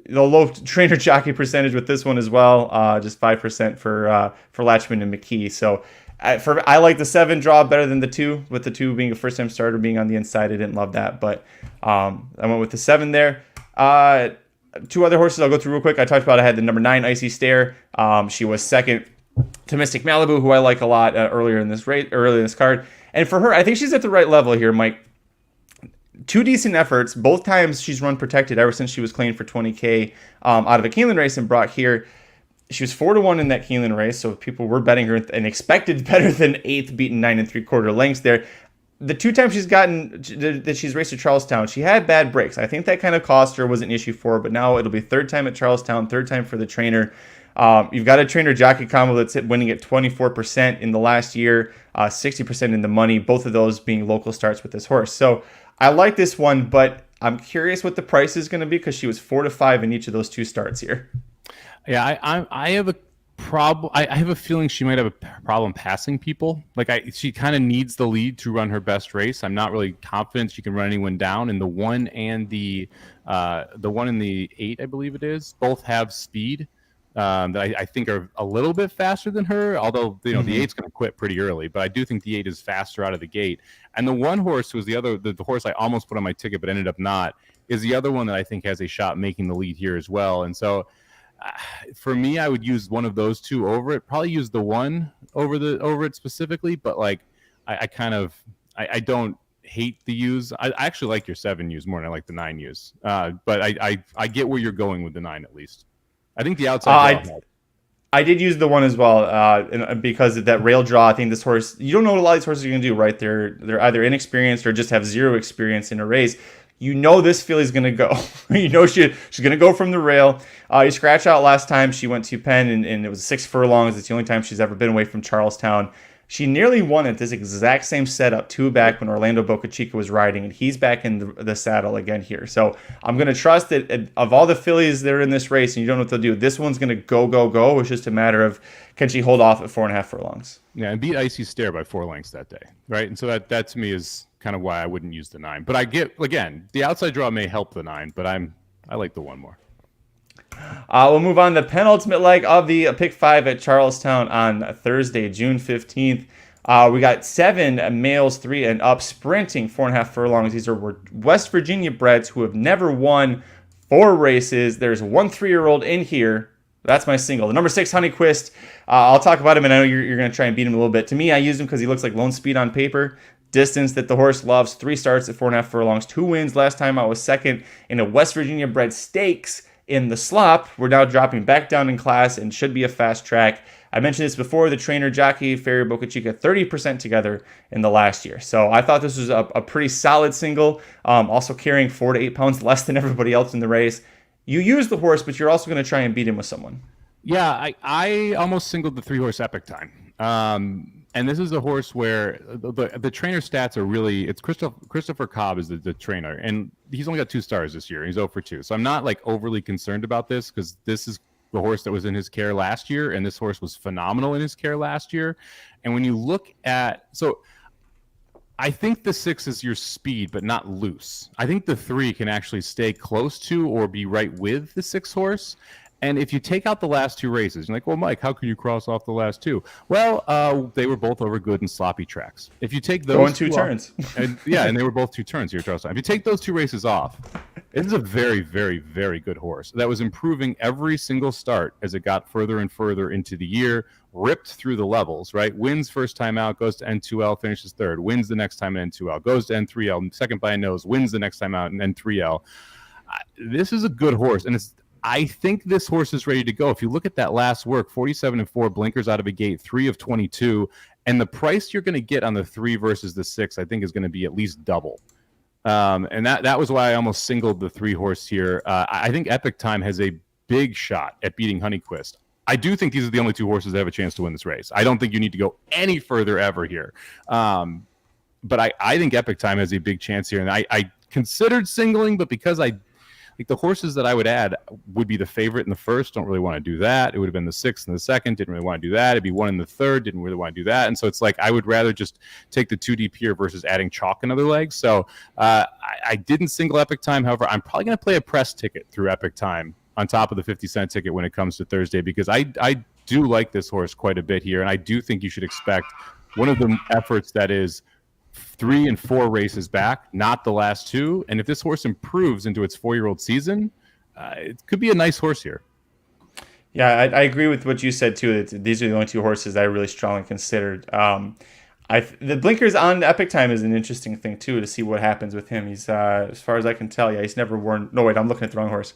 The low trainer jockey percentage with this one as well, just 5% for Latchman and McKee. So I like the 7 draw better than the 2, with the 2 being a first-time starter being on the inside. I didn't love that, but I went with the 7 there. 2 other horses I'll go through real quick. I talked about I had the number 9 Icy Stare. She was second to Mystic Malibu, who I like a lot earlier in this card. And for her, I think she's at the right level here, Mike. 2 decent efforts. Both times she's run protected ever since she was claimed for $20K out of a Keeneland race and brought here. She was 4-1 in that Keeneland race, so people were betting her and expected better than 8th, beaten 9 3/4 lengths there. The 2 times that she's raced at Charlestown, she had bad breaks. I think that kind of cost her, was an issue for her, but now it'll be 3rd time at Charlestown, 3rd time for the trainer. You've got a trainer jockey combo that's winning at 24% in the last year, 60% in the money, both of those being local starts with this horse. So I like this one, but I'm curious what the price is going to be because she was 4-5 in each of those 2 starts here. Yeah, I have a problem. I have a feeling she might have a problem passing people. She kind of needs the lead to run her best race. I'm not really confident she can run anyone down. And the 1 and the 8, I believe it is, both have speed that I think are a little bit faster than her. Although the 8's going to quit pretty early, but I do think the 8 is faster out of the gate. And the 1 horse, who was the horse I almost put on my ticket but ended up not, is the other one that I think has a shot making the lead here as well. And so for me, I would use one of those 2 over it. Probably use the 1 over it specifically, but I don't hate the use. I actually like your 7 use more than I like the 9 use. But I get where you're going with the 9 at least. I think the outside. I did use the 1 as well, because of that rail draw. I think this horse, you don't know what a lot of these horses are going to do, right? They're either inexperienced or just have 0 experience in a race. You know this filly's going to go. You know she's going to go from the rail. You scratch out last time she went to Penn, and it was 6 furlongs. It's the only time she's ever been away from Charlestown. She nearly won at this exact same setup 2 back when Orlando Boca Chica was riding, and he's back in the saddle again here. So I'm going to trust that of all the fillies that are in this race, and you don't know what they'll do, this one's going to go. It's just a matter of, can she hold off at 4.5 furlongs? Yeah, and beat Icy Stare by 4 lengths that day, right? And so that to me is kind of why I wouldn't use the 9. But I get, again, the outside draw may help the 9, but I like the 1 more. We'll move on to the penultimate leg of the Pick 5 at Charlestown on Thursday, June 15th. We got 7 males, 3 and up, sprinting 4.5 furlongs. These are West Virginia breds who have never won 4 races. There's 1 3-year-old in here. That's my single. The number 6, Honeyquist. I'll talk about him, and I know you're going to try and beat him a little bit. To me, I used him because he looks like Lone Speed on paper. Distance that the horse loves. 3 starts at 4.5 furlongs. 2 wins. Last time I was second in a West Virginia bred stakes in the slop. We're now dropping back down in class and should be a fast track. I mentioned this before, the trainer jockey, Ferry Boca Chica, 30% together in the last year. So I thought this was a pretty solid single, also carrying 4 to 8 pounds less than everybody else in the race. You use the horse, but you're also going to try and beat him with someone. Yeah, I almost singled the 3-horse Epic Time. And this is a horse where the trainer stats are really, it's Christopher Cobb is the trainer, and he's only got 2 stars this year. He's 0 for 2. So I'm not overly concerned about this, because this is the horse that was in his care last year, and this horse was phenomenal in his care last year. And when you look at, so I think the 6 is your speed, but not loose. I think the 3 can actually stay close to or be right with the 6 horse. And if you take out the last two races, you're like, well, Mike, how can you cross off the last two? Well, they were both over good and sloppy tracks. If you take those going two turns. and they were both 2 turns here, Charlestown. If you take those 2 races off, it is a very, very, very good horse that was improving every single start as it got further and further into the year, ripped through the levels, right? Wins first time out, goes to N2L, finishes third, wins the next time in N2L, goes to N3L, second by a nose, wins the next time out in N3L. This is a good horse, and I think this horse is ready to go. If you look at that last work, 47-4 blinkers out of a gate, 3 of 22, and the price you're going to get on the 3 versus the 6, I think is going to be at least double. And that was why I almost singled the 3 horse here. I think Epic Time has a big shot at beating Honeyquist. I do think these are the only 2 horses that have a chance to win this race. I don't think you need to go any further ever here. But I think Epic Time has a big chance here. And I considered singling, but because the horses that I would add would be the favorite in the first. Don't really want to do that. It would have been the 6th in the second. Didn't really want to do that. It'd be 1 in the third. Didn't really want to do that. And so it's like I would rather just take the 2 deep here versus adding chalk and other legs. So I didn't single Epic Time. However, I'm probably going to play a press ticket through Epic Time on top of the 50-cent ticket when it comes to Thursday, because I do like this horse quite a bit here, and I do think you should expect one of the efforts that is 3 and 4 races back, not the last 2. And if this horse improves into its 4-year-old season, it could be a nice horse here. Yeah, I agree with what you said too. These are the only 2 horses that I really strongly considered. The blinkers on Epic Time is an interesting thing too, to see what happens with him. He's as far as I can tell, he's never worn. No, wait, I'm looking at the wrong horse.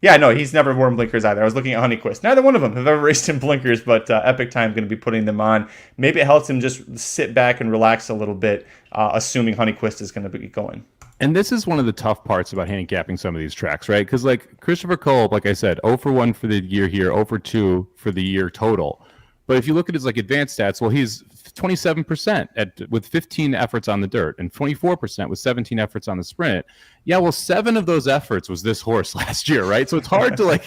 Yeah, no, he's never worn blinkers either. I was looking at Honeyquist. Neither one of them have ever raced in blinkers, but Epic Time going to be putting them on. Maybe it helps him just sit back and relax a little bit, assuming Honeyquist is going to be going. And this is one of the tough parts about handicapping some of these tracks, right? Because like Christopher Kolb, like I said, 0 for 1 for the year here, 0 for 2 for the year total. But if you look at his like advanced stats, well, he's 27% with 15 efforts on the dirt and 24% with 17 efforts on the sprint. Yeah, well, 7 of those efforts was this horse last year, right? So it's hard to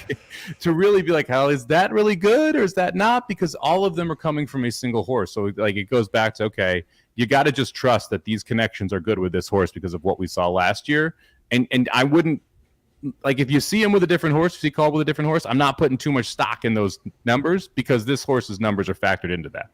to really be like, how is that really good or is that not? Because all of them are coming from a single horse. So like it goes back to, okay, you got to just trust that these connections are good with this horse because of what we saw last year. And I wouldn't, like, if you see him with a different horse, if you call with a different horse, I'm not putting too much stock in those numbers because this horse's numbers are factored into that.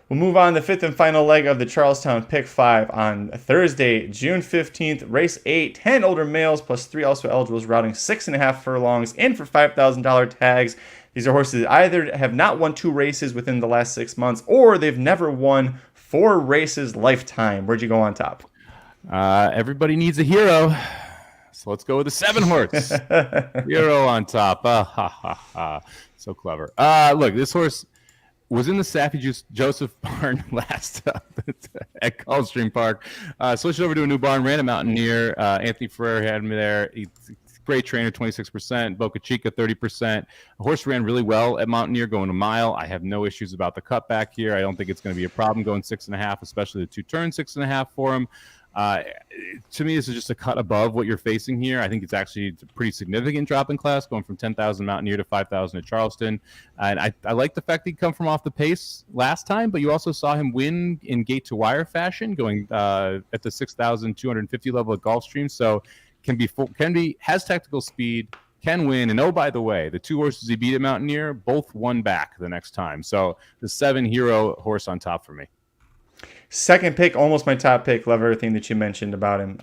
We'll move on to the 5th and final leg of the Charlestown Pick 5 on Thursday, June 15th. Race 8, 10 older males plus 3 also eligibles, routing 6.5 furlongs in for $5,000 tags. These are horses that either have not won 2 races within the last 6 months or they've never won 4 races lifetime. Where'd you go on top? Everybody needs a hero. So let's go with the 7 horse. Hero on top. So clever. Look, this horse was in the Saffy Joseph barn last at Coldstream Park. Switched over to a new barn, ran a Mountaineer. Anthony Ferrer had him there. He's a great trainer, 26%. Boca Chica, 30%. The horse ran really well at Mountaineer, going a mile. I have no issues about the cutback here. I don't think it's going to be a problem going 6.5, especially the 2 turns 6.5 for him. To me, this is just a cut above what you're facing here. I think it's actually a pretty significant drop in class, going from 10,000 Mountaineer to 5,000 at Charleston. And I like the fact that he come from off the pace last time, but you also saw him win in gate-to-wire fashion, going at the 6,250 level at Gulfstream. So has tactical speed, can win. And oh, by the way, the 2 horses he beat at Mountaineer both won back the next time. So the 7 hero horse on top for me. Second pick, almost my top pick. Love everything that you mentioned about him.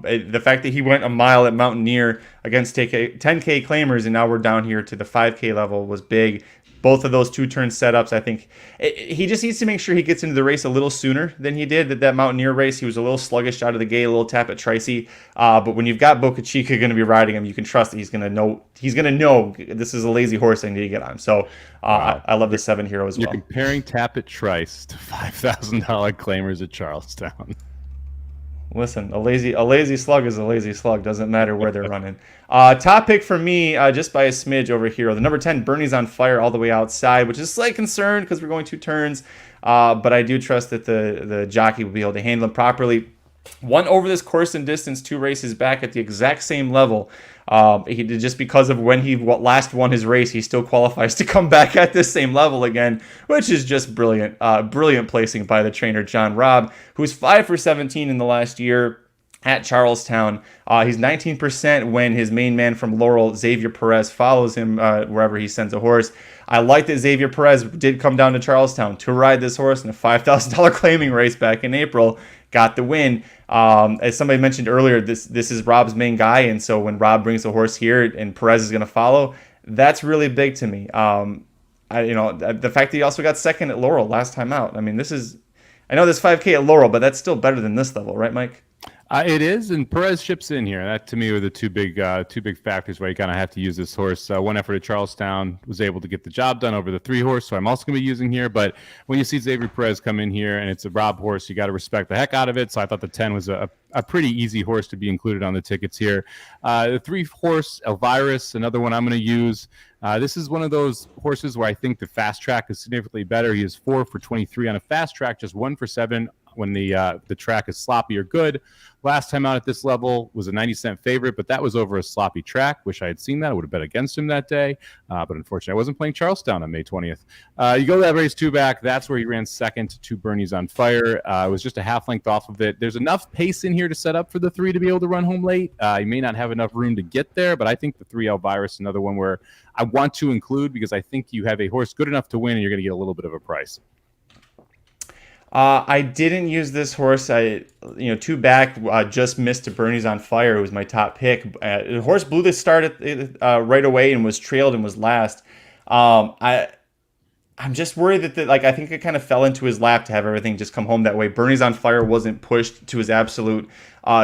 The fact that he went a mile at Mountaineer against 10K claimers, and now we're down here to the 5K level, was big. Both of those 2-turn setups, I think he just needs to make sure he gets into the race a little sooner than he did at that Mountaineer race. He was a little sluggish out of the gate, a little tap at Tricey. But when you've got Boca Chica going to be riding him, you can trust that he's going to know this is a lazy horse I need to get on. So wow. I love the 7 hero as well. You're comparing tap at Trice to $5,000 claimers at Charlestown. Listen, a lazy slug is a lazy slug. Doesn't matter where they're running. Top pick for me, just by a smidge over here. The number 10, Bernie's on fire all the way outside, which is a slight concern because we're going 2 turns. But I do trust that the jockey will be able to handle him properly. Won over this course and distance 2 races back at the exact same level. He did, just because of when he last won his race, he still qualifies to come back at this same level again, which is just brilliant. Brilliant placing by the trainer John Robb, who's 5 for 17 in the last year. at Charlestown. He's 19% when his main man from Laurel, Xavier Perez, follows him wherever he sends a horse. I like that Xavier Perez did come down to Charlestown to ride this horse in a $5,000 claiming race back in April, got the win. As somebody mentioned earlier, this is Rob's main guy, and so when Rob brings a horse here and Perez is going to follow, that's really big to me. The fact that he also got second at Laurel last time out. I mean, I know there's 5K at Laurel, but that's still better than this level, right, Mike? It is, and Perez ships in here. That to me were the two big factors why you kind of have to use this horse. One effort at Charlestown was able to get the job done over the 3 horse, so I'm also going to be using here. But when you see Xavier Perez come in here and it's a Rob horse, you got to respect the heck out of it. So I thought the 10 was a pretty easy horse to be included on the tickets here. The 3 horse Elvirus, another one I'm going to use. This is one of those horses where I think the fast track is significantly better. He is 4 for 23 on a fast track, just 1 for 7 when the track is sloppy or good. Last time out at this level was a 90-cent favorite, but that was over a sloppy track. Wish I had seen that. I would have bet against him that day, but unfortunately, I wasn't playing Charlestown on May 20th. You go to that race 2 back. That's where he ran second to Bernie's on Fire. It was just a half length off of it. There's enough pace in here to set up for the 3 to be able to run home late. You may not have enough room to get there, but I think the 3 Elvirus, another one where I want to include because I think you have a horse good enough to win and you're going to get a little bit of a price. I didn't use this horse. 2 back, just missed to Bernie's on Fire. It was my top pick. The horse blew the start right away and was trailed and was last. I'm just worried that I think it kind of fell into his lap to have everything just come home that way. Bernie's on Fire wasn't pushed to his absolute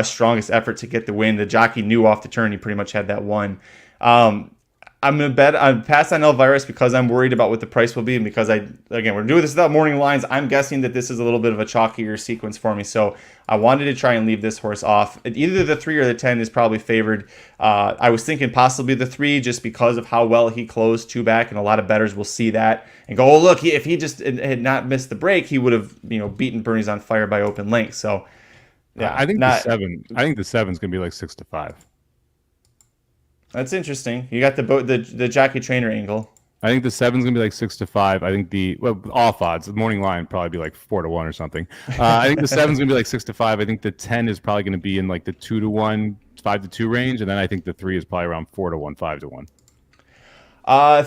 strongest effort to get the win. The jockey knew off the turn he pretty much had that one. I'm going to bet on pass on Elvirus because I'm worried about what the price will be. And because we're doing this without morning lines. I'm guessing that this is a little bit of a chalkier sequence for me. So I wanted to try and leave this horse off. Either the 3 or the 10 is probably favored. I was thinking possibly the 3 just because of how well he closed 2 back. And a lot of bettors will see that and go, oh, look, if he just had not missed the break, he would have beaten Bernie's on Fire by open length. So yeah, I think the 7. I think the 7's going to be like 6-5. That's interesting. You got the jockey trainer angle. I think the 7's gonna be like 6-5. I think off odds, the morning line probably be like 4-1 or something. I think the 7's gonna be like 6-5. I think the 10 is probably gonna be in like the 2-1, 5-2 range, and then I think the 3 is probably around 4-1, 5-1.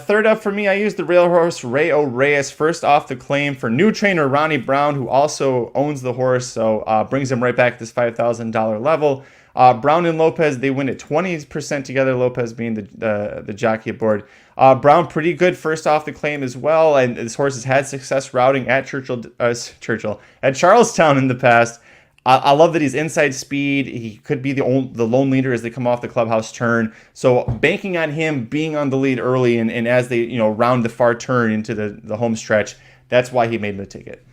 Third up for me, I used the rail horse Rayo Reyes first off the claim for new trainer Ronnie Brown, who also owns the horse, so brings him right back to this $5,000 level. Brown and Lopez, they win at 20% together, Lopez being the jockey aboard. Brown pretty good first off the claim as well, and this horse has had success routing at at Charlestown in the past. I love that he's inside speed. He could be the lone leader as they come off the clubhouse turn. So banking on him being on the lead early and as they round the far turn into the home stretch, that's why he made the ticket.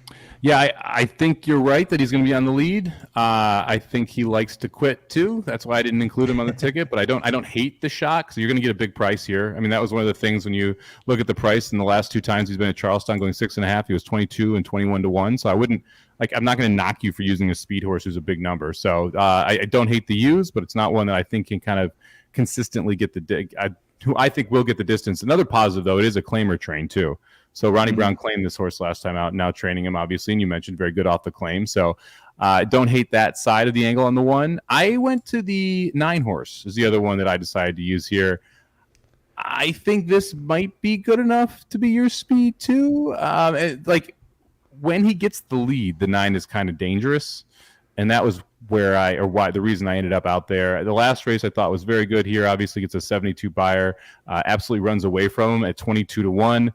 Yeah, I think you're right that he's going to be on the lead. I think he likes to quit too. That's why I didn't include him on the ticket. But I don't hate the shot because you're going to get a big price here. I mean, that was one of the things when you look at the price in the last 2 times he's been at Charlestown going 6.5. He was 22 and 21-1. So I wouldn't I'm not going to knock you for using a speed horse who's a big number. So I don't hate the use, but it's not one that I think can kind of consistently get who I think will get the distance. Another positive though, it is a claimer train too. So Ronnie Brown claimed this horse last time out, now training him, obviously, and you mentioned very good off the claim. So don't hate that side of the angle on the 1. I went to the 9 horse is the other one that I decided to use here. I think this might be good enough to be your speed too. When he gets the lead, the 9 is kind of dangerous. And that was the reason I ended up out there. The last race I thought was very good here. Obviously gets a 72 buyer, absolutely runs away from him at 22-1.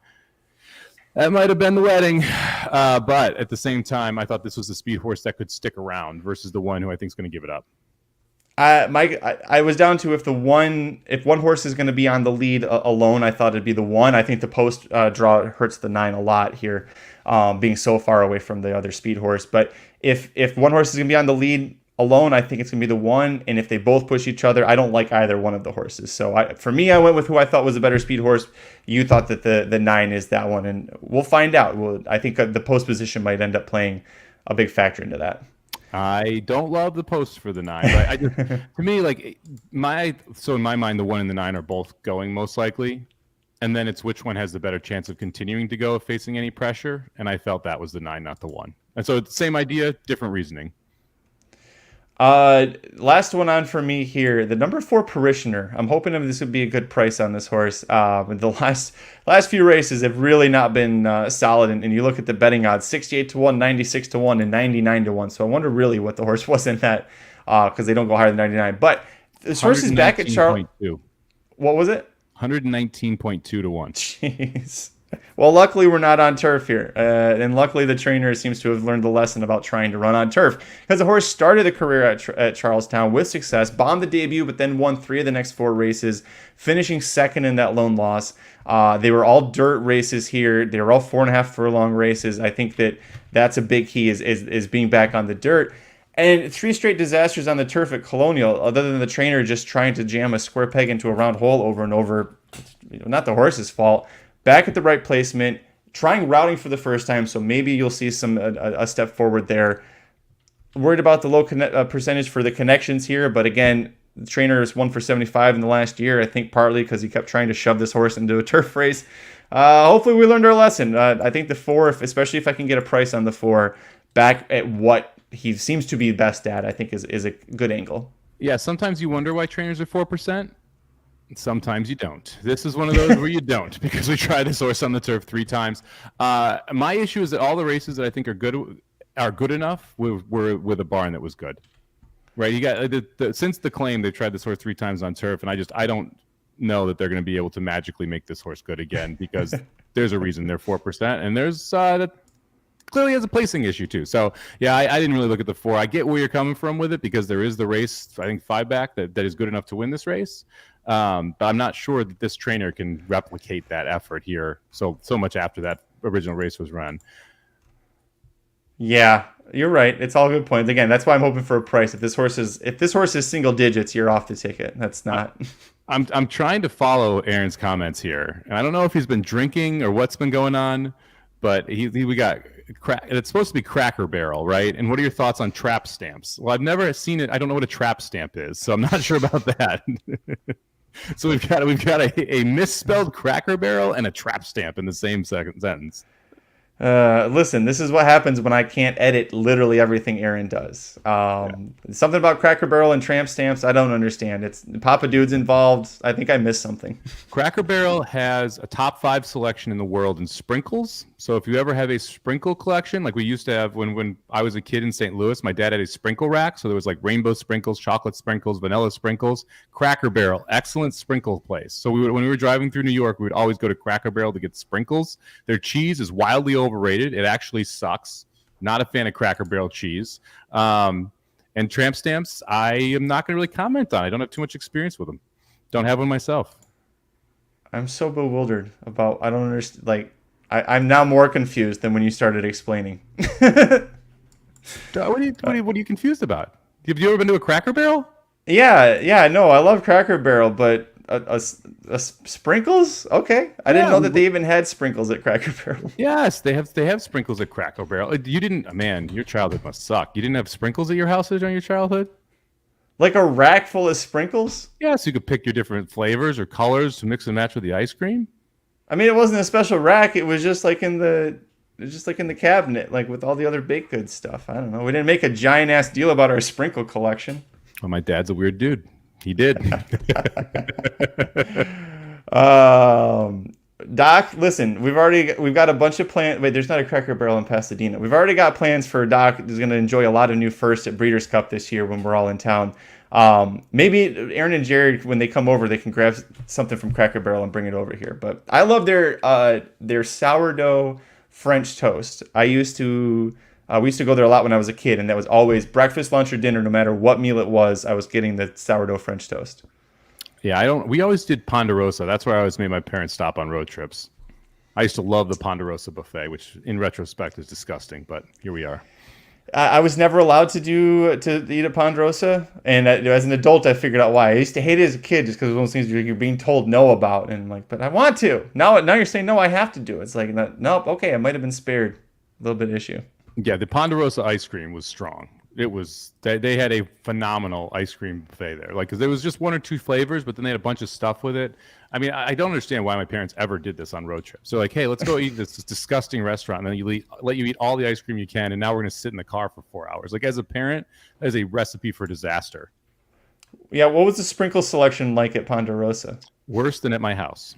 That might have been the wedding, but at the same time, I thought this was the speed horse that could stick around versus the one who I think is going to give it up. Mike, I was down to if one horse is going to be on the lead alone, I thought it'd be the 1. I think the post draw hurts the 9 a lot here, being so far away from the other speed horse. But if one horse is going to be on the lead alone, I think it's going to be the 1. And if they both push each other, I don't like either one of the horses. So for me, I went with who I thought was a better speed horse. You thought that the 9 is that one, and we'll find out. I think the post position might end up playing a big factor into that. I don't love the post for the 9. But I just, to me, in my mind, the 1 and the 9 are both going most likely. And then it's which one has the better chance of continuing to go if facing any pressure. And I felt that was the 9, not the 1. And so it's the same idea, different reasoning. Last one on for me here. The number 4 Parishioner. I'm hoping this would be a good price on this horse. The last few races have really not been solid, and you look at the betting odds: 68 to 1, 96 to 1, and 99 to 1. So I wonder really what the horse was in that, because they don't go higher than 99. But this horse is back at Charles. What was it? 119.2 to 1. Jeez. Well, luckily we're not on turf here, and luckily the trainer seems to have learned the lesson about trying to run on turf, because the horse started a career at Charlestown with success, bombed the debut, but then won 3 of the next 4 races, finishing second in that lone loss. They were all dirt races here. They were all 4.5 furlong races. I think that's a big key is being back on the dirt. And 3 straight disasters on the turf at Colonial, other than the trainer just trying to jam a square peg into a round hole over and over. Not the horse's fault. Back at the right placement, trying routing for the first time, so maybe you'll see a step forward there. Worried about the low percentage for the connections here, but again, the trainer is 1 for 75 in the last year, I think partly because he kept trying to shove this horse into a turf race. Hopefully we learned our lesson. I think the 4, especially if I can get a price on the 4, back at what he seems to be best at, I think is a good angle. Yeah, sometimes you wonder why trainers are 4%. Sometimes you don't. This is one of those where you don't, because we tried this horse on the turf 3 times. My issue is that all the races that I think are good enough were with a barn that was good. Right? You got since the claim they've tried this horse 3 times on turf, and I don't know that they're going to be able to magically make this horse good again, because there's a reason they're 4%, and there's that clearly has a placing issue too. So yeah, I didn't really look at the 4. I get where you're coming from with it, because there is the race, I think 5 back that is good enough to win this race. But I'm not sure that this trainer can replicate that effort here so much after that original race was run. Yeah, you're right. It's all good points. Again, that's why I'm hoping for a price. If this horse is single digits, you're off the ticket. That's not. I'm trying to follow Aaron's comments here, and I don't know if he's been drinking or what's been going on, but we got it's supposed to be Cracker Barrel, right? And what are your thoughts on trap stamps? Well, I've never seen it. I don't know what a trap stamp is, so I'm not sure about that. So we've got a misspelled Cracker Barrel and a trap stamp in the same sentence. Listen, this is what happens when I can't edit literally everything Aaron does. Something about Cracker Barrel and tramp stamps, I don't understand. It's Papa Dude's involved. I think I missed something. Cracker Barrel has a top 5 selection in the world in sprinkles. So if you ever have a sprinkle collection, like we used to have when I was a kid in St. Louis, my dad had a sprinkle rack. So there was like rainbow sprinkles, chocolate sprinkles, vanilla sprinkles. Cracker Barrel, excellent sprinkle place. So when we were driving through New York, we would always go to Cracker Barrel to get sprinkles. Their cheese is wildly overrated. It actually sucks. Not a fan of Cracker Barrel cheese. And tramp stamps, I am not going to really comment on. I don't have too much experience with them. Don't have one myself. I'm so bewildered about. I don't understand. Like, I'm now more confused than when you started explaining. What are you confused about? Have you ever been to a Cracker Barrel? Yeah. No, I love Cracker Barrel, but a sprinkles? Okay, I didn't know that they even had sprinkles at Cracker Barrel. Yes, they have sprinkles at Cracker Barrel. You didn't, man. Your childhood must suck. You didn't have sprinkles at your house during your childhood? Like a rack full of sprinkles? Yeah, so you could pick your different flavors or colors to mix and match with the ice cream. I mean, it wasn't a special rack. It was just like in the cabinet, like with all the other baked goods stuff. I don't know. We didn't make a giant ass deal about our sprinkle collection. Well, my dad's a weird dude. He did. Doc, listen, we've got a bunch of plans. Wait, there's not a Cracker Barrel in Pasadena. We've already got plans for Doc. Who's going to enjoy a lot of new firsts at Breeders' Cup this year when we're all in town. Maybe Aaron and Jared, when they come over, they can grab something from Cracker Barrel and bring it over here. But I love their sourdough French toast. We used to go there a lot when I was a kid, and that was always breakfast, lunch, or dinner. No matter what meal it was, I was getting the sourdough French toast. Yeah, we always did Ponderosa. That's where I always made my parents stop on road trips. I used to love the Ponderosa buffet, which in retrospect is disgusting, but here we are. I was never allowed to eat a Ponderosa, and as an adult, I figured out why. I used to hate it as a kid just because it was one of those things you're being told no about, and I'm like, but I want to. Now you're saying no, I have to do it. It's like, nope, okay, I might have been spared a little bit issue. Yeah, the Ponderosa ice cream was strong. They had a phenomenal ice cream buffet there. Like, because there was just one or two flavors, but then they had a bunch of stuff with it. I mean, I don't understand why my parents ever did this on road trips. So like, hey, let's go eat this disgusting restaurant, and then let you eat all the ice cream you can, and now we're gonna sit in the car for 4 hours. Like, as a parent, that is a recipe for disaster. Yeah, what was the sprinkle selection like at Ponderosa? Worse than at my house.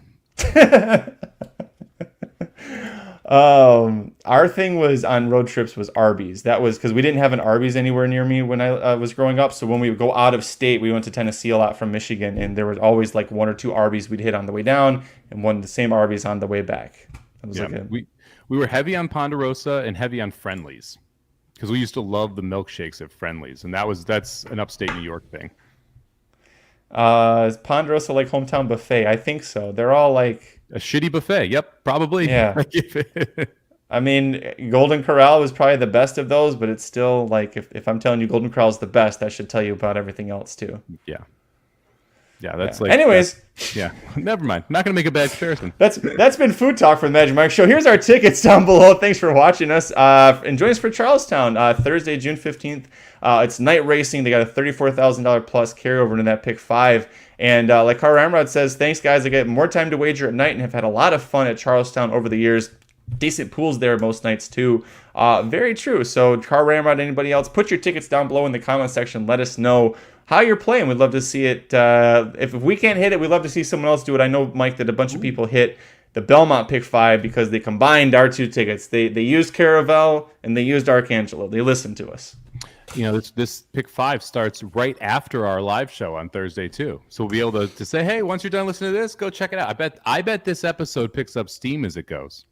Our thing was on road trips was Arby's. That was because we didn't have an Arby's anywhere near me when I was growing up. So when we would go out of state, we went to Tennessee a lot from Michigan, and there was always like one or two Arby's we'd hit on the way down, and the same Arby's on the way back. It was we were heavy on Ponderosa and heavy on Friendlies because we used to love the milkshakes at Friendlies, and that's an upstate New York thing. Is Ponderosa like hometown buffet? I think so. They're all like a shitty buffet. Yep, probably. Yeah. I mean, Golden Corral was probably the best of those, but it's still like if I'm telling you Golden Corral is the best, that should tell you about everything else too. Yeah. Yeah, that's yeah. like. Anyways. Yeah, never mind. Not gonna make a bad comparison. That's been Food Talk for the Magic Mike Show. Here's our tickets down below. Thanks for watching us. And join us for Charlestown Thursday, June 15th. It's night racing. They got a $34,000 plus carryover into that pick 5. And like Car Ramrod says, thanks guys. I get more time to wager at night and have had a lot of fun at Charlestown over the years. Decent pools there most nights too. Very true. So Car Ramrod, anybody else, put your tickets down below in the comment section. Let us know how you're playing. We'd love to see it. If we can't hit it, we'd love to see someone else do it. I know, Mike, that a bunch of people hit the Belmont pick 5 because they combined our two tickets. They used Caravel and they used Arcangelo. They listened to us. You know, this pick 5 starts right after our live show on Thursday too. So we'll be able to say, hey, once you're done listening to this, go check it out. I bet this episode picks up steam as it goes.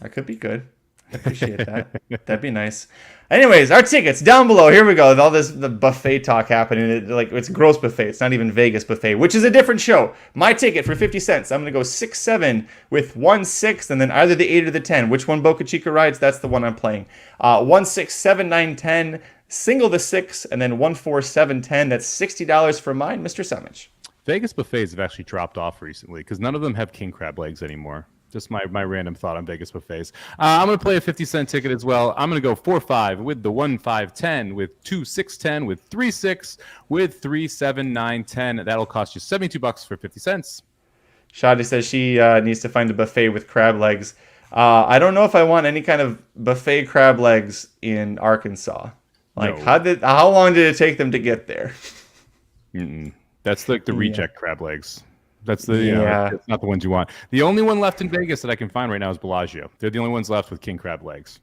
That could be good. I appreciate that. That'd be nice. Anyways, our tickets down below. Here we go. With all the buffet talk happening. It's gross buffet. It's not even Vegas buffet, which is a different show. My ticket for 50 cents. I'm going to go 6-7 with 1-6 and then either the 8 or the 10. Which one Boca Chica rides? That's the one I'm playing. 1-6, 7, 9, 10. Single the 6 and then 1-4, 7, 10. That's $60 for mine, Mr. Somich. Vegas buffets have actually dropped off recently because none of them have king crab legs anymore. Just my random thought on Vegas buffets. I'm going to play a 50-cent ticket as well. I'm going to go 4-5 with the 1-5-10, with 2-6-10, with 3-6, with 3-7-9-10. That'll cost you $72 for 50 cents. Shadi says she needs to find a buffet with crab legs. I don't know if I want any kind of buffet crab legs in Arkansas. Like, no. How long did it take them to get there? That's like the reject crab legs. That's that's not the ones you want. The only one left in Vegas that I can find right now is Bellagio. They're the only ones left with king crab legs.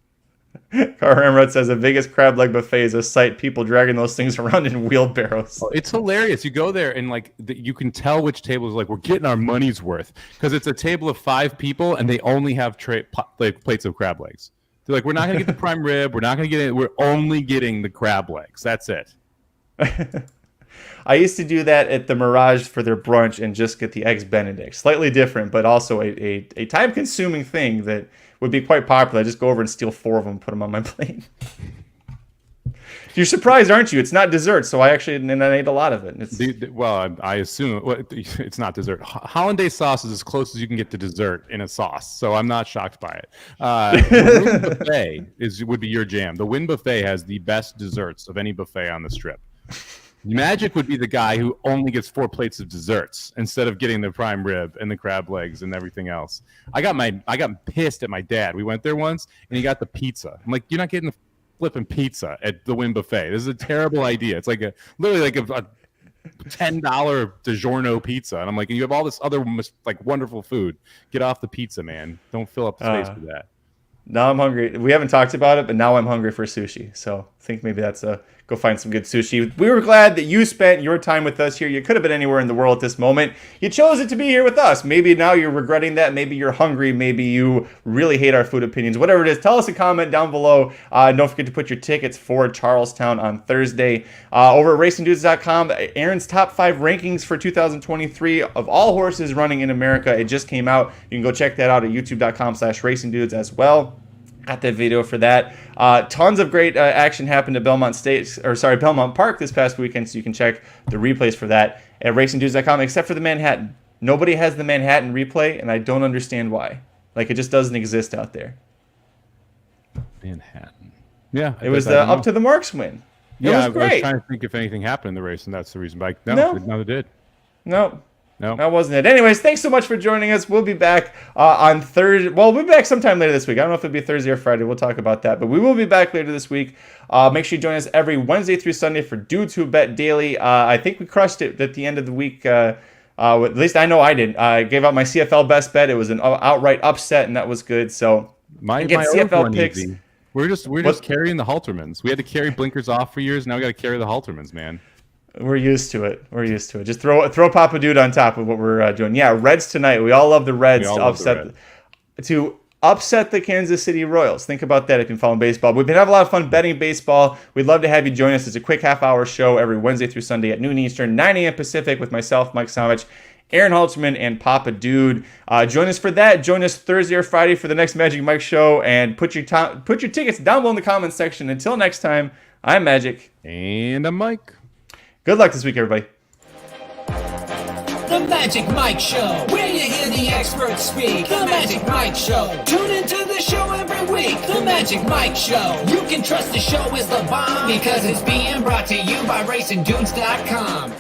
Car Ramrod says a Vegas crab leg buffet is a sight. People dragging those things around in wheelbarrows. Oh, it's hilarious. You go there and like you can tell which table is like we're getting our money's worth because it's a table of 5 people and they only have plates of crab legs. They're like, we're not going to get the prime rib. We're not going to get it. We're only getting the crab legs. That's it. I used to do that at the Mirage for their brunch and just get the Eggs Benedict. Slightly different, but also a time-consuming thing that would be quite popular. I just go over and steal 4 of them and put them on my plate. You're surprised, aren't you? It's not dessert, so I ate a lot of it. I assume it's not dessert. Hollandaise sauce is as close as you can get to dessert in a sauce, so I'm not shocked by it. The Wynn Buffet would be your jam. The Wynn Buffet has the best desserts of any buffet on the Strip. Magic would be the guy who only gets 4 plates of desserts instead of getting the prime rib and the crab legs and everything else. I got pissed at my dad. We went there once and he got the pizza. I'm like, you're not getting the flipping pizza at the Wynn Buffet. This is a terrible idea. It's like literally like a $10 DiGiorno pizza, and I'm like, you have all this other like wonderful food. Get off the pizza, man. Don't fill up the space with that. Now I'm hungry. We haven't talked about it, but now I'm hungry for sushi. So I think maybe that's go find some good sushi. We were glad that you spent your time with us here. You could have been anywhere in the world at this moment. You chose it to be here with us. Maybe now you're regretting that. Maybe you're hungry. Maybe you really hate our food opinions. Whatever it is, tell us a comment down below. Don't forget to put your tickets for Charlestown on Thursday. Over at racingdudes.com, Aaron's top 5 rankings for 2023 of all horses running in America. It just came out. You can go check that out at youtube.com/racingdudes as well. Got that video for that. Tons of great action happened at Belmont Park this past weekend, so you can check the replays for that at racingdudes.com, except for the Manhattan. Nobody has the Manhattan replay, and I don't understand why. Like, it just doesn't exist out there. Manhattan. Yeah, It was the up to the marks win. It Yeah, was I was great. trying to think if anything happened in the race, and that's the reason. But No. no, it did. No. No. That wasn't it. Anyways, thanks so much for joining us. We'll be back on Thursday. Well, we'll be back sometime later this week. I don't know if it'll be Thursday or Friday. We'll talk about that. But we will be back later this week. Make sure you join us every Wednesday through Sunday for Dudes Who Bet Daily. I think we crushed it at the end of the week. At least I know I did. I gave out my CFL best bet. It was an outright upset, and that was good. So My CFL picks. easy. We're just carrying the Haltermans. We had to carry blinkers off for years. Now we got to carry the Haltermans, man. We're used to it. Just throw Papa Dude on top of what we're doing. Yeah, Reds tonight. We all love the Reds to upset the Kansas City Royals. Think about that if you're following baseball. We've been having a lot of fun betting baseball. We'd love to have you join us. It's a quick half-hour show every Wednesday through Sunday at noon Eastern, 9 a.m. Pacific with myself, Mike Somich, Aaron Halterman, and Papa Dude. Join us for that. Join us Thursday or Friday for the next Magic Mike show, and put your tickets down below in the comments section. Until next time, I'm Magic. And I'm Mike. Good luck this week, everybody. The Magic Mike Show, where you hear the experts speak. The Magic Mike Show. Tune into the show every week. The Magic Mike Show. You can trust the show is the bomb because it's being brought to you by RacingDudes.com.